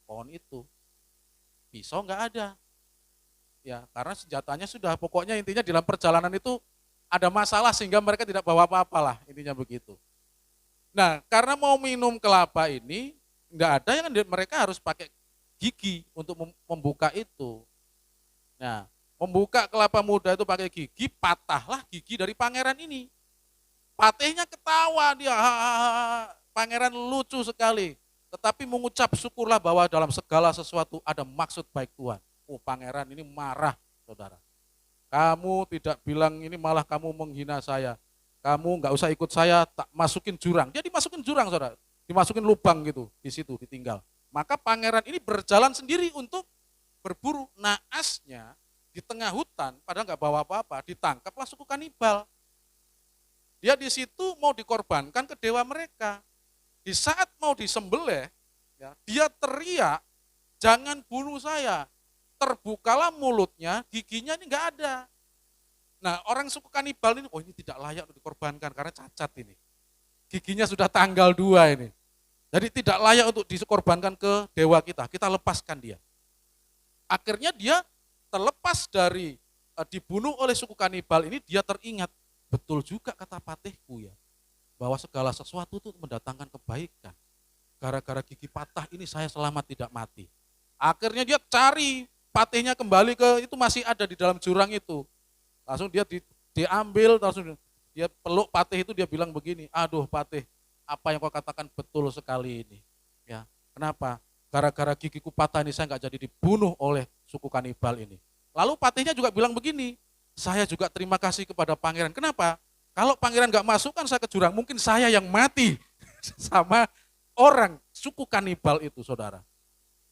pohon itu. Pisau enggak ada. Ya, karena senjatanya sudah, pokoknya intinya dalam perjalanan itu ada masalah sehingga mereka tidak bawa apa-apa lah, intinya begitu. Nah, karena mau minum kelapa ini, enggak ada yang mereka harus pakai gigi untuk membuka itu. Nah, membuka kelapa muda itu pakai gigi, patahlah gigi dari pangeran ini. Patihnya ketawa dia, pangeran lucu sekali. Tetapi mengucap syukurlah bahwa dalam segala sesuatu ada maksud baik Tuhan. Oh, pangeran ini marah, saudara. Kamu tidak bilang ini, malah kamu menghina saya. Kamu nggak usah ikut saya, tak masukin jurang. Dia dimasukin jurang, saudara. Dimasukin lubang gitu, di situ ditinggal. Maka pangeran ini berjalan sendiri untuk berburu. Naasnya di tengah hutan, padahal nggak bawa apa-apa, ditangkaplah suku kanibal. Dia di situ mau dikorbankan ke dewa mereka. Di saat mau disembelih, ya, dia teriak jangan bunuh saya. Terbukalah mulutnya, giginya ini enggak ada. Nah, orang suku kanibal ini, oh ini tidak layak untuk dikorbankan karena cacat ini. Giginya sudah tanggal 2 ini. Jadi tidak layak untuk dikorbankan ke dewa kita lepaskan dia. Akhirnya dia terlepas dari dibunuh oleh suku kanibal ini, dia teringat, betul juga kata patihku ya, bahwa segala sesuatu itu mendatangkan kebaikan. Gara-gara gigi patah ini saya selamat tidak mati. Akhirnya dia cari patihnya kembali ke, itu masih ada di dalam jurang itu. Langsung dia diambil, langsung dia peluk patih itu, dia bilang begini, aduh patih, apa yang kau katakan betul sekali ini. Ya, kenapa? Gara-gara gigiku patah ini saya nggak jadi dibunuh oleh suku kanibal ini. Lalu patihnya juga bilang begini, saya juga terima kasih kepada pangeran. Kenapa? Kalau pangeran nggak masukkan saya ke jurang, mungkin saya yang mati sama orang suku kanibal itu, saudara.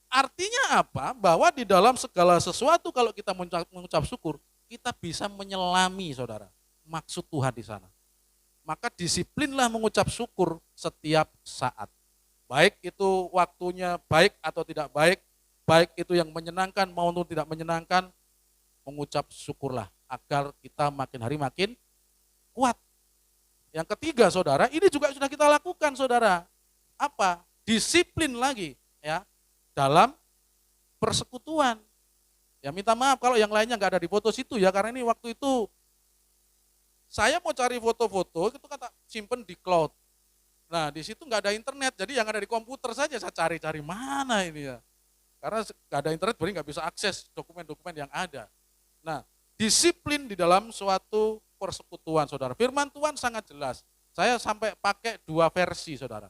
Artinya apa? Bahwa di dalam segala sesuatu kalau kita mengucap syukur, kita bisa menyelami, saudara, maksud Tuhan di sana. Maka disiplinlah mengucap syukur setiap saat. Baik itu waktunya baik atau tidak baik, baik itu yang menyenangkan maupun tidak menyenangkan, mengucap syukurlah agar kita makin hari makin kuat. Yang ketiga, saudara, ini juga sudah kita lakukan, saudara. Apa? Disiplin lagi ya dalam persekutuan. Ya minta maaf kalau yang lainnya nggak ada di foto situ ya, karena ini waktu itu saya mau cari foto-foto, itu kata simpen di cloud. Nah di situ nggak ada internet, jadi yang ada di komputer saja saya cari-cari mana ini ya. Karena nggak ada internet, berarti nggak bisa akses dokumen-dokumen yang ada. Nah disiplin di dalam suatu persekutuan, saudara. Firman Tuhan sangat jelas. Saya sampai pakai 2 versi, saudara.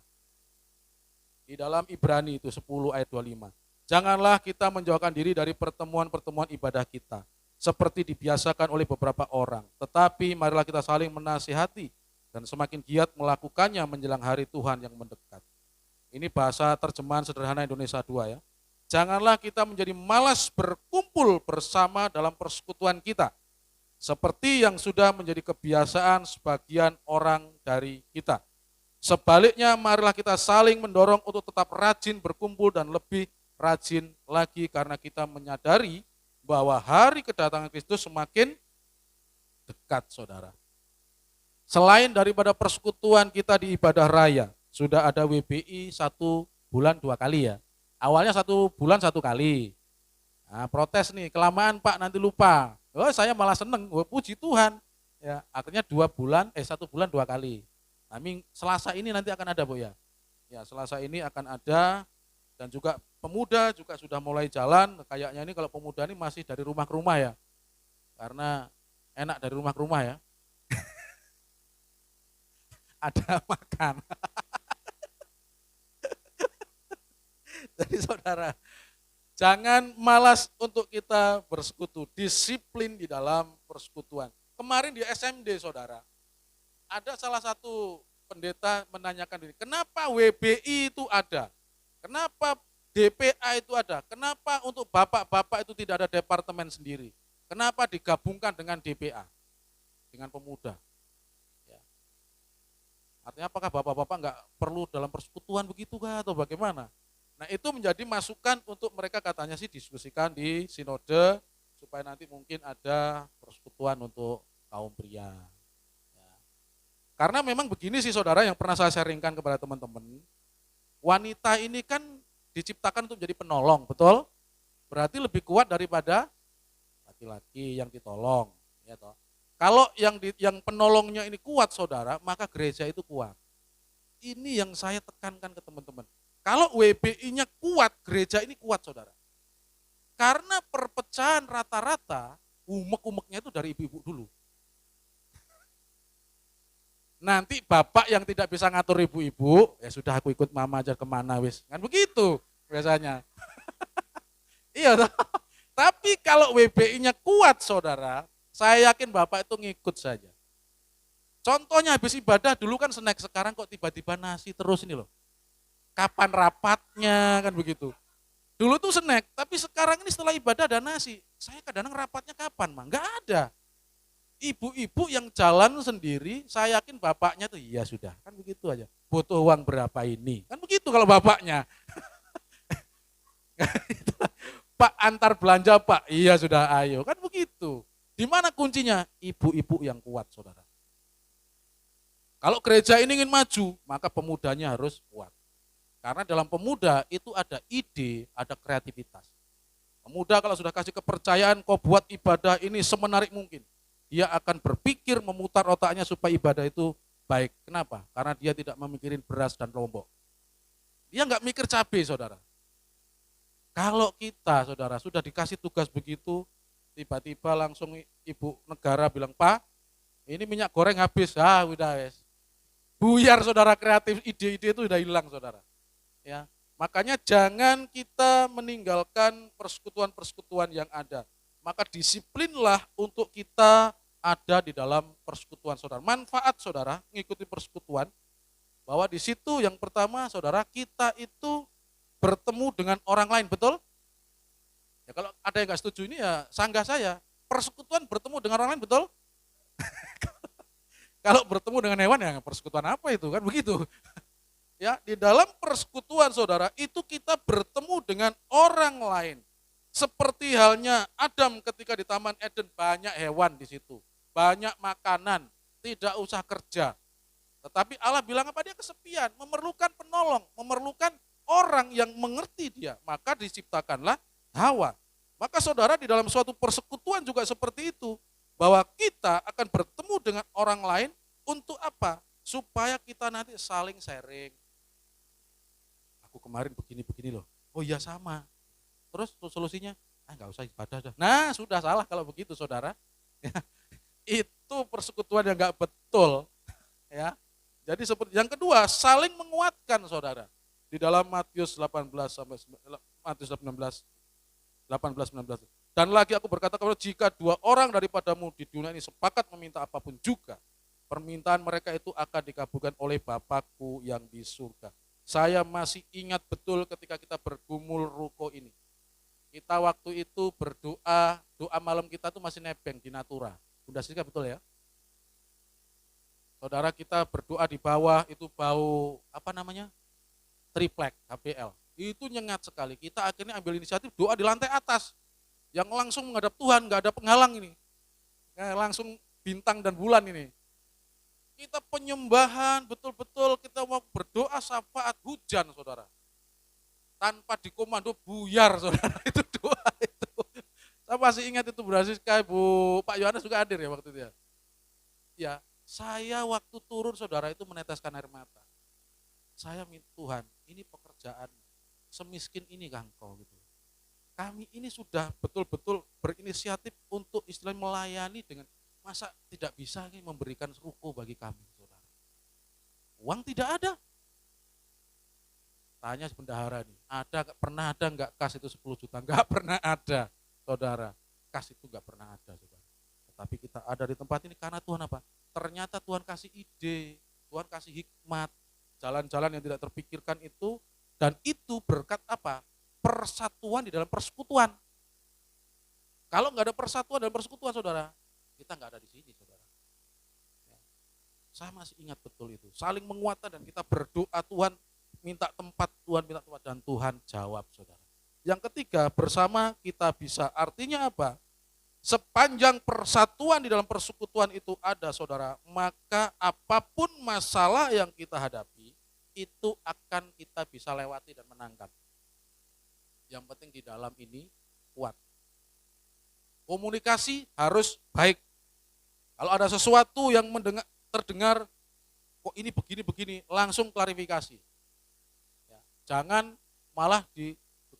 Di dalam Ibrani itu 10 ayat 25. Janganlah kita menjauhkan diri dari pertemuan-pertemuan ibadah kita, seperti dibiasakan oleh beberapa orang. Tetapi marilah kita saling menasihati dan semakin giat melakukannya menjelang hari Tuhan yang mendekat. Ini bahasa terjemahan sederhana Indonesia 2 ya. Janganlah kita menjadi malas berkumpul bersama dalam persekutuan kita, seperti yang sudah menjadi kebiasaan sebagian orang dari kita. Sebaliknya marilah kita saling mendorong untuk tetap rajin berkumpul dan lebih rajin lagi karena kita menyadari bahwa hari kedatangan Kristus semakin dekat, saudara. Selain daripada persekutuan kita di ibadah raya, sudah ada WBI 1 bulan 2 kali ya. Awalnya 1 bulan 1 kali. Nah, protes nih, kelamaan Pak nanti lupa. Oh, saya malah seneng, puji Tuhan. Ya, akhirnya 1 bulan 2 kali. Nah, Selasa ini nanti akan ada, Bu ya. Ya, Selasa ini akan ada, dan juga pemuda juga sudah mulai jalan. Kayaknya ini kalau pemuda ini masih dari rumah ke rumah ya. Karena enak dari rumah ke rumah ya. Ada makan. Jadi saudara, jangan malas untuk kita bersekutu, disiplin di dalam persekutuan. Kemarin di SMD, saudara, ada salah satu pendeta menanyakan ini, kenapa WBI itu ada? Kenapa DPA itu ada? Kenapa untuk bapak-bapak itu tidak ada departemen sendiri? Kenapa digabungkan dengan DPA, dengan pemuda? Ya. Artinya apakah bapak-bapak nggak perlu dalam persekutuan begitu kah atau bagaimana? Nah itu menjadi masukan untuk mereka, katanya sih diskusikan di sinode supaya nanti mungkin ada persekutuan untuk kaum pria. Ya. Karena memang begini sih saudara, yang pernah saya sharingkan kepada teman-teman, wanita ini kan diciptakan untuk menjadi penolong, betul? Berarti lebih kuat daripada laki-laki yang ditolong. Ya toh? Kalau yang penolongnya ini kuat saudara, maka gereja itu kuat. Ini yang saya tekankan ke teman-teman. Kalau WBI-nya kuat, gereja ini kuat saudara. Karena perpecahan rata-rata, umek-umeknya itu dari ibu-ibu dulu. Nanti bapak yang tidak bisa ngatur ibu-ibu, ya sudah aku ikut mama aja kemana wis. Kan begitu biasanya. Iya toh? Tapi kalau WBI-nya kuat saudara, saya yakin bapak itu ngikut saja. Contohnya habis ibadah dulu kan snack, sekarang kok tiba-tiba nasi terus ini loh. Kapan rapatnya kan begitu. Dulu tuh snack, tapi sekarang ini setelah ibadah ada nasi. Saya kadang-kadang rapatnya kapan mah? Enggak ada. Ibu-ibu yang jalan sendiri, saya yakin bapaknya tuh iya sudah, kan begitu aja. Butuh uang berapa ini? Kan begitu kalau bapaknya. Pak antar belanja Pak, iya sudah ayo, kan begitu. Di mana kuncinya? Ibu-ibu yang kuat saudara. Kalau gereja ini ingin maju, maka pemudanya harus kuat. Karena dalam pemuda itu ada ide, ada kreativitas. Pemuda kalau sudah kasih kepercayaan, kau buat ibadah ini semenarik mungkin. Dia akan berpikir memutar otaknya supaya ibadah itu baik. Kenapa? Karena dia tidak memikirin beras dan lombok. Dia nggak mikir cabai saudara. Kalau kita saudara sudah dikasih tugas begitu, tiba-tiba langsung ibu negara bilang, Pak ini minyak goreng habis, udah wes. Buyar saudara, kreatif, ide-ide itu sudah hilang saudara. Ya, makanya jangan kita meninggalkan persekutuan-persekutuan yang ada. Maka disiplinlah untuk kita ada di dalam persekutuan saudara. Manfaat saudara mengikuti persekutuan, bahwa di situ yang pertama saudara, kita itu bertemu dengan orang lain, betul? Ya kalau ada yang nggak setuju ini ya sanggah saya. Persekutuan bertemu dengan orang lain, betul? Kalau bertemu dengan hewan ya persekutuan apa itu kan begitu. Ya, di dalam persekutuan saudara itu kita bertemu dengan orang lain. Seperti halnya Adam ketika di Taman Eden, banyak hewan di situ, banyak makanan, tidak usah kerja. Tetapi Allah bilang apa? Dia kesepian, memerlukan penolong, memerlukan orang yang mengerti dia. Maka diciptakanlah Hawa. Maka saudara di dalam suatu persekutuan juga seperti itu. Bahwa kita akan bertemu dengan orang lain untuk apa? Supaya kita nanti saling sharing. Aku kemarin begini-begini loh. Oh iya sama. Terus solusinya, nggak usah ibadah dah. Nah sudah salah kalau begitu saudara. Itu persekutuan yang nggak betul. Ya. Jadi seperti yang kedua, saling menguatkan saudara. Di dalam Matius 18 sampai Matius 18 19. Dan lagi aku berkata kepada, jika dua orang daripadamu di dunia ini sepakat meminta apapun juga, permintaan mereka itu akan dikabulkan oleh Bapakku yang di surga. Saya masih ingat betul ketika kita bergumul ruko ini. Kita waktu itu berdoa, doa malam kita tuh masih nebeng di Natura. Bunda Siska betul ya? Saudara, kita berdoa di bawah itu bau apa namanya? Triplek, HPL. Itu nyengat sekali. Kita akhirnya ambil inisiatif doa di lantai atas. Yang langsung menghadap Tuhan, nggak ada penghalang ini. Langsung bintang dan bulan ini. Kita penyembahan, betul-betul kita mau berdoa syafaat hujan saudara. Tanpa dikomando buyar saudara, itu doa itu. Saya masih ingat itu berhasil kayak Pak Yohanes juga hadir ya waktu itu ya. Ya, saya waktu turun saudara itu meneteskan air mata. Saya minta Tuhan, ini pekerjaan semiskin ini kan engkau gitu. Kami ini sudah betul-betul berinisiatif untuk istilahnya melayani dengan, masa tidak bisa nih memberikan ruko bagi kami saudara. Uang tidak ada. Tanya bendahara nih, pernah ada enggak kas itu 10 juta? Enggak pernah ada saudara. Kas itu enggak pernah ada saudara. Tetapi kita ada di tempat ini karena Tuhan apa? Ternyata Tuhan kasih ide, Tuhan kasih hikmat, jalan-jalan yang tidak terpikirkan itu, dan itu berkat apa? Persatuan di dalam persekutuan. Kalau nggak ada persatuan dalam persekutuan saudara, kita nggak ada di sini saudara. Ya. Saya masih ingat betul itu, saling menguatkan dan kita berdoa Tuhan minta tempat, Tuhan minta tempat dan Tuhan jawab saudara. Yang ketiga, bersama kita bisa, artinya apa? Sepanjang persatuan di dalam persekutuan itu ada saudara, maka apapun masalah yang kita hadapi, itu akan kita bisa lewati dan menangkap. Yang penting di dalam ini kuat. Komunikasi harus baik. Kalau ada sesuatu yang terdengar, kok ini begini-begini, langsung klarifikasi. Ya, jangan malah di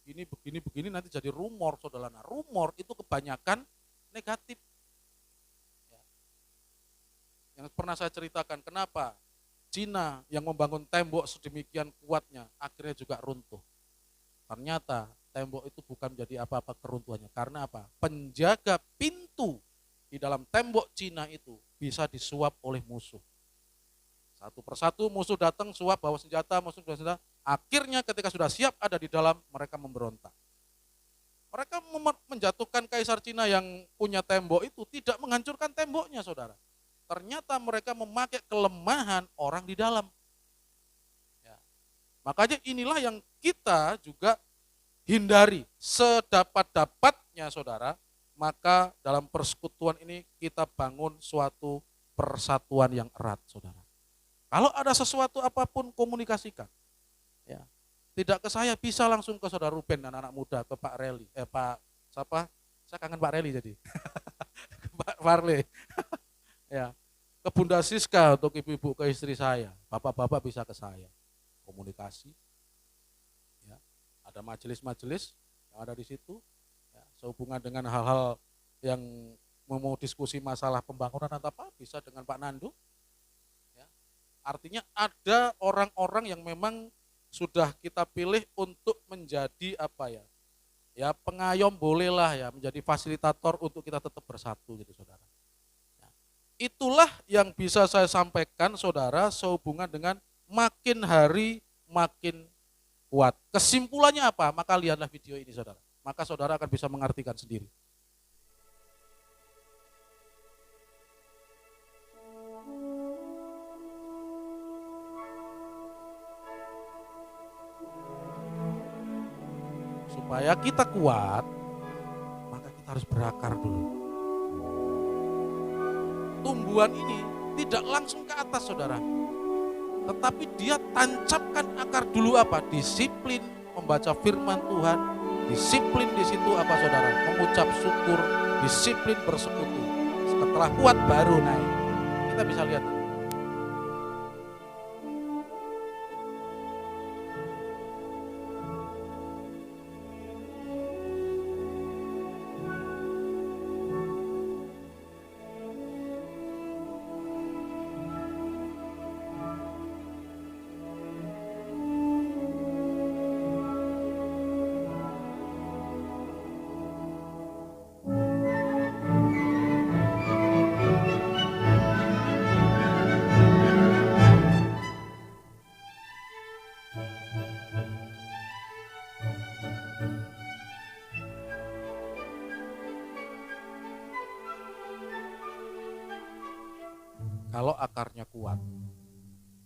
begini nanti jadi rumor saudara. Nah, rumor itu kebanyakan negatif. Ya. Yang pernah saya ceritakan, kenapa Cina yang membangun tembok sedemikian kuatnya akhirnya juga runtuh. Ternyata tembok itu bukan menjadi apa-apa keruntuhannya. Karena apa? Penjaga pintu di dalam tembok Cina itu bisa disuap oleh musuh. Satu persatu musuh datang, suap, bawa senjata, musuh bawa senjata. Akhirnya ketika sudah siap ada di dalam, mereka memberontak. Mereka menjatuhkan kaisar Cina yang punya tembok itu, tidak menghancurkan temboknya saudara. Ternyata mereka memakai kelemahan orang di dalam. Ya. Makanya inilah yang kita juga hindari sedapat-dapatnya saudara, maka dalam persekutuan ini kita bangun suatu persatuan yang erat saudara. Kalau ada sesuatu apapun komunikasikan. Ya. Tidak ke saya, bisa langsung ke saudara Ruben dan anak muda, ke Pak Reli, Pak siapa? Saya kangen Pak Reli jadi. Pak Farle. Ya. Ke Bunda Siska untuk ibu-ibu, ke istri saya. Bapak-bapak bisa ke saya. Komunikasi. Ya. Ada majelis-majelis yang ada di situ. Ya. Sehubungan dengan hal-hal yang mau diskusi masalah pembangunan atau apa, bisa dengan Pak Nandu. Ya. Artinya ada orang-orang yang memang sudah kita pilih untuk menjadi apa ya? Ya pengayom bolehlah ya, menjadi fasilitator untuk kita tetap bersatu gitu saudara. Ya. Itulah yang bisa saya sampaikan saudara sehubungan dengan makin hari makin kuat. Kesimpulannya apa? Maka lihatlah video ini saudara. Maka saudara akan bisa mengartikan sendiri. Supaya kita kuat, maka kita harus berakar dulu. Tumbuhan ini tidak langsung ke atas saudara, tetapi dia tancapkan akar dulu apa? Disiplin membaca firman Tuhan, disiplin di situ apa saudara? Mengucap syukur, disiplin bersekutu. Setelah kuat baru naik. Kita bisa lihat. Kalau akarnya kuat,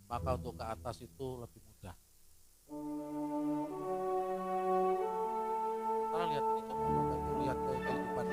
maka untuk ke atas itu lebih mudah. Kita lihat ini, coba Bapak Ibu lihat ke kehidupan.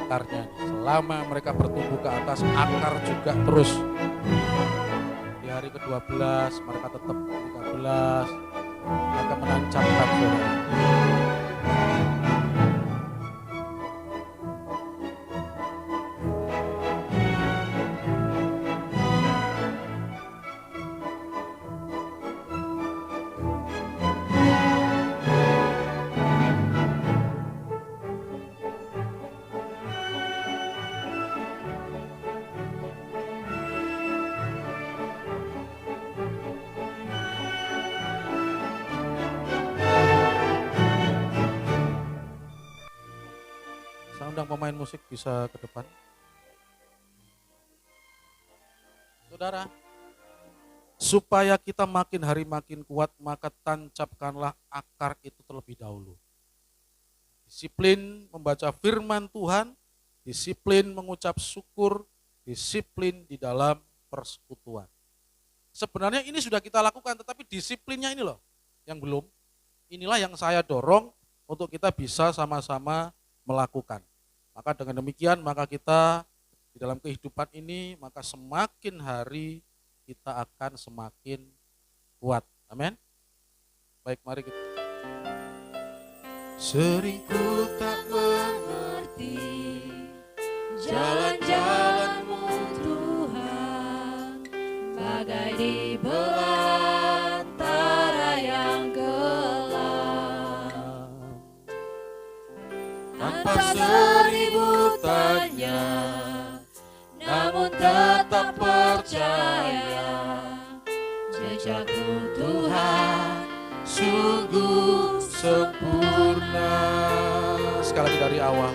Akarnya, selama mereka bertumbuh ke atas, akar juga terus. Di hari ke-12 mereka tetap 13, mereka menancapkan saudara. Saya undang pemain musik bisa ke depan. Saudara, supaya kita makin hari makin kuat, maka tancapkanlah akar itu terlebih dahulu. Disiplin membaca firman Tuhan, disiplin mengucap syukur, disiplin di dalam persekutuan. Sebenarnya ini sudah kita lakukan, tetapi disiplinnya ini loh yang belum. Inilah yang saya dorong untuk kita bisa sama-sama melakukan. Maka dengan demikian maka kita di dalam kehidupan ini maka semakin hari kita akan semakin kuat. Amin. Baik, mari kita. Sering ku tak mengerti jalan-jalan-Mu Tuhan, bagai di belantara yang gelap. Tanpa seribu tanya, namun tetap percaya, Jejakmu Tuhan sungguh sempurna. Sekali lagi dari awal.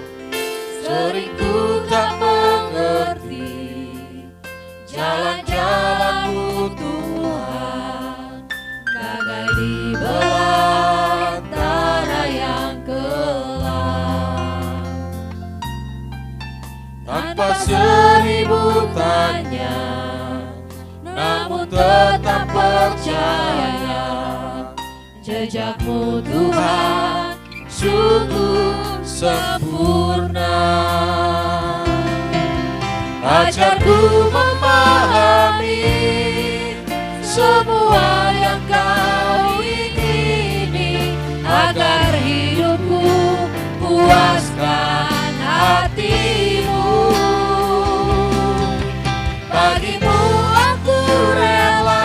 sering ku tak mengerti jalan-jalan-Mu Tuhan, bagai di belantara yang gelap. Tanpa seribu tanya, namun tetap percaya, jejakmu Tuhan sungguh sempurna. Ajarku memahami semua yang Kau ingini, agar hidupku puaskan hati-Mu. Bagimu aku rela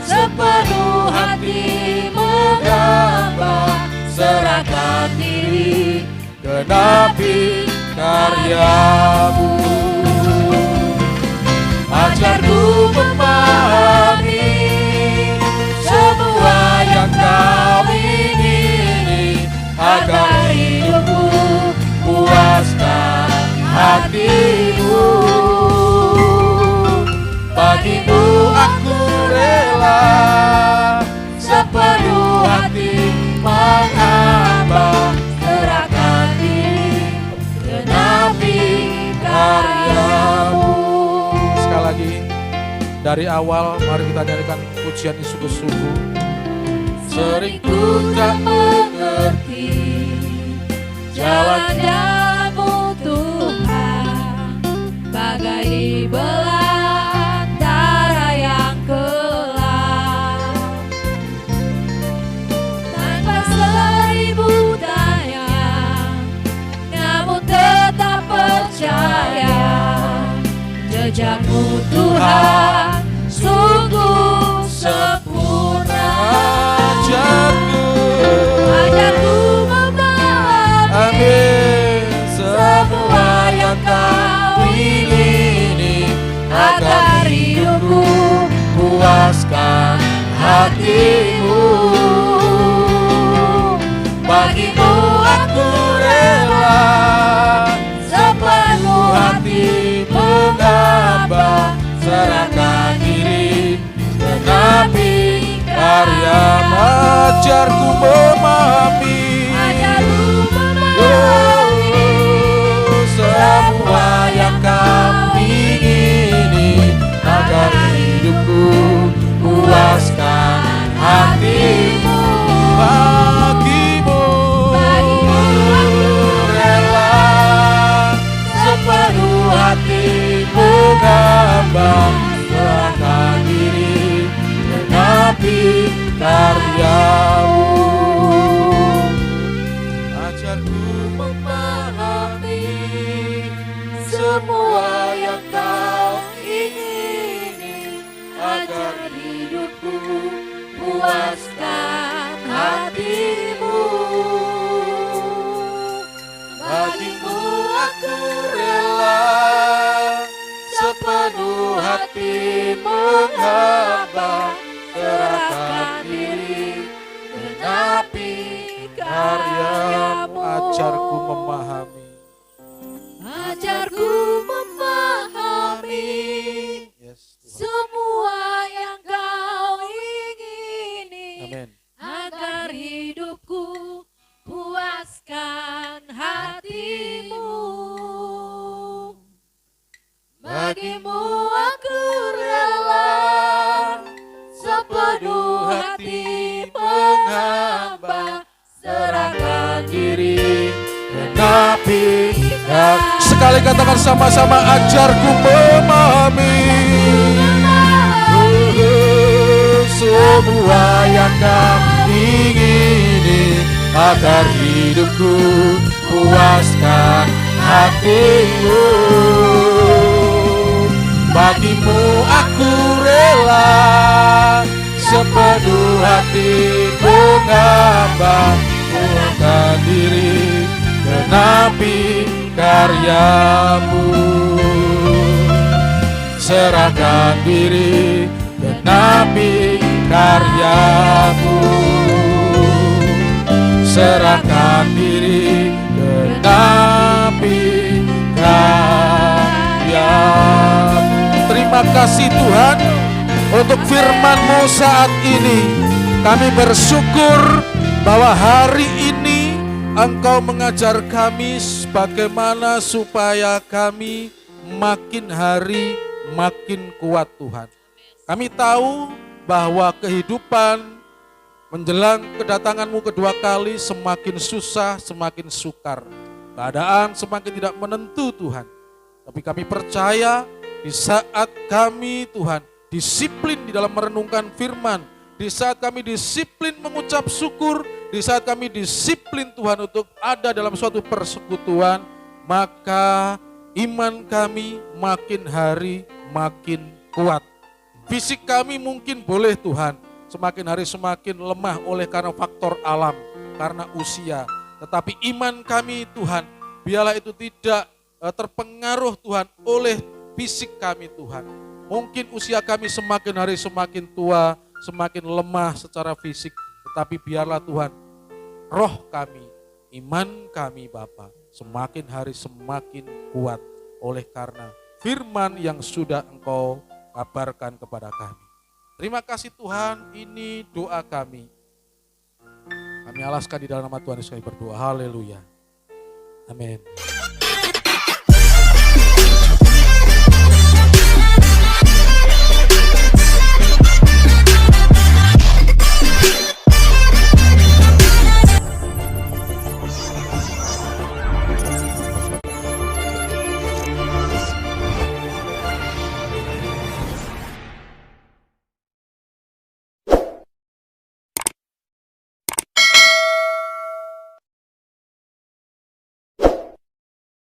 sepenuh hati mengambah, serahkan diri Genapi karya-Mu. Ajarku memahami semua yang Kau ingini, agar hidupku puaskan hati-Mu. Bagimu aku rela sepenuh hati menghamba, serahkan diri genapi karya-Mu. Sekali lagi dari awal, mari kita nyanyikan pujian ini sungguh-sungguh. Sering ku tak mengerti jalan-Mu Tuhan, bagai di belantara yang gelap. Tanpa seribu tanya, namun tetap percaya, jejakmu Tuhan sungguh sempurna. Ajarku memahami semua yang Kau ingini, agar hidupku puaskan hati-Mu. Bagimu aku rela sepenuh hati mengambah, serahkan diri genapi karya-Mu. Ajarku memahami semua yang Kau ingini, agar hidupku puaskan hati-Mu. bagimu. Aku rela sepenuh hati mengambah, serahkan diri genapi karya-Mu. Ajarku Memahami semua yang Kau ingini, agar hidupku puaskan hati-Mu. Bagimu aku rela sepenuh hati menghamba, serahkan diri genapi karya-Mu. ajarku memahami. Ajarku memahami Yes, Tuhan. semua yang Kau ingini, Amin. agar hidupku puaskan hati-Mu. Bagimu aku rela sepenuh hati menghamba, serahkan diri genapi karya-Mu. Sekali katakan sama-sama, ajarku memahami semua yang Kau ingini, agar hidupku puaskan hati-Mu. Bagimu aku rela sepenuh hati mengambah, serahkan diri genapi karya-Mu. Serahkan diri genapi karyamu. Serahkan diri, genapi karyamu. Terima kasih Tuhan untuk firman-Mu saat ini. Kami bersyukur bahwa hari ini Engkau mengajar kami bagaimana supaya kami makin hari makin kuat Tuhan. Kami tahu bahwa kehidupan menjelang kedatangan-Mu kedua kali semakin susah, semakin sukar. Keadaan semakin tidak menentu Tuhan. Tapi kami percaya di saat kami Tuhan disiplin di dalam merenungkan firman, di saat kami disiplin mengucap syukur, di saat kami disiplin Tuhan untuk ada dalam suatu persekutuan, maka iman kami makin hari makin kuat. Fisik kami mungkin boleh Tuhan semakin hari semakin lemah oleh karena faktor alam, karena usia. Tetapi iman kami Tuhan, biarlah itu tidak terpengaruh Tuhan oleh fisik kami Tuhan. Mungkin usia kami semakin hari semakin tua, semakin lemah secara fisik. Tetapi biarlah Tuhan, roh kami, iman kami Bapa, semakin hari semakin kuat oleh karena firman yang sudah Engkau kabarkan kepada kami. Terima kasih Tuhan, ini doa kami. Kami alaskan di dalam nama Tuhan Yesus kami berdoa. Haleluya. Amin.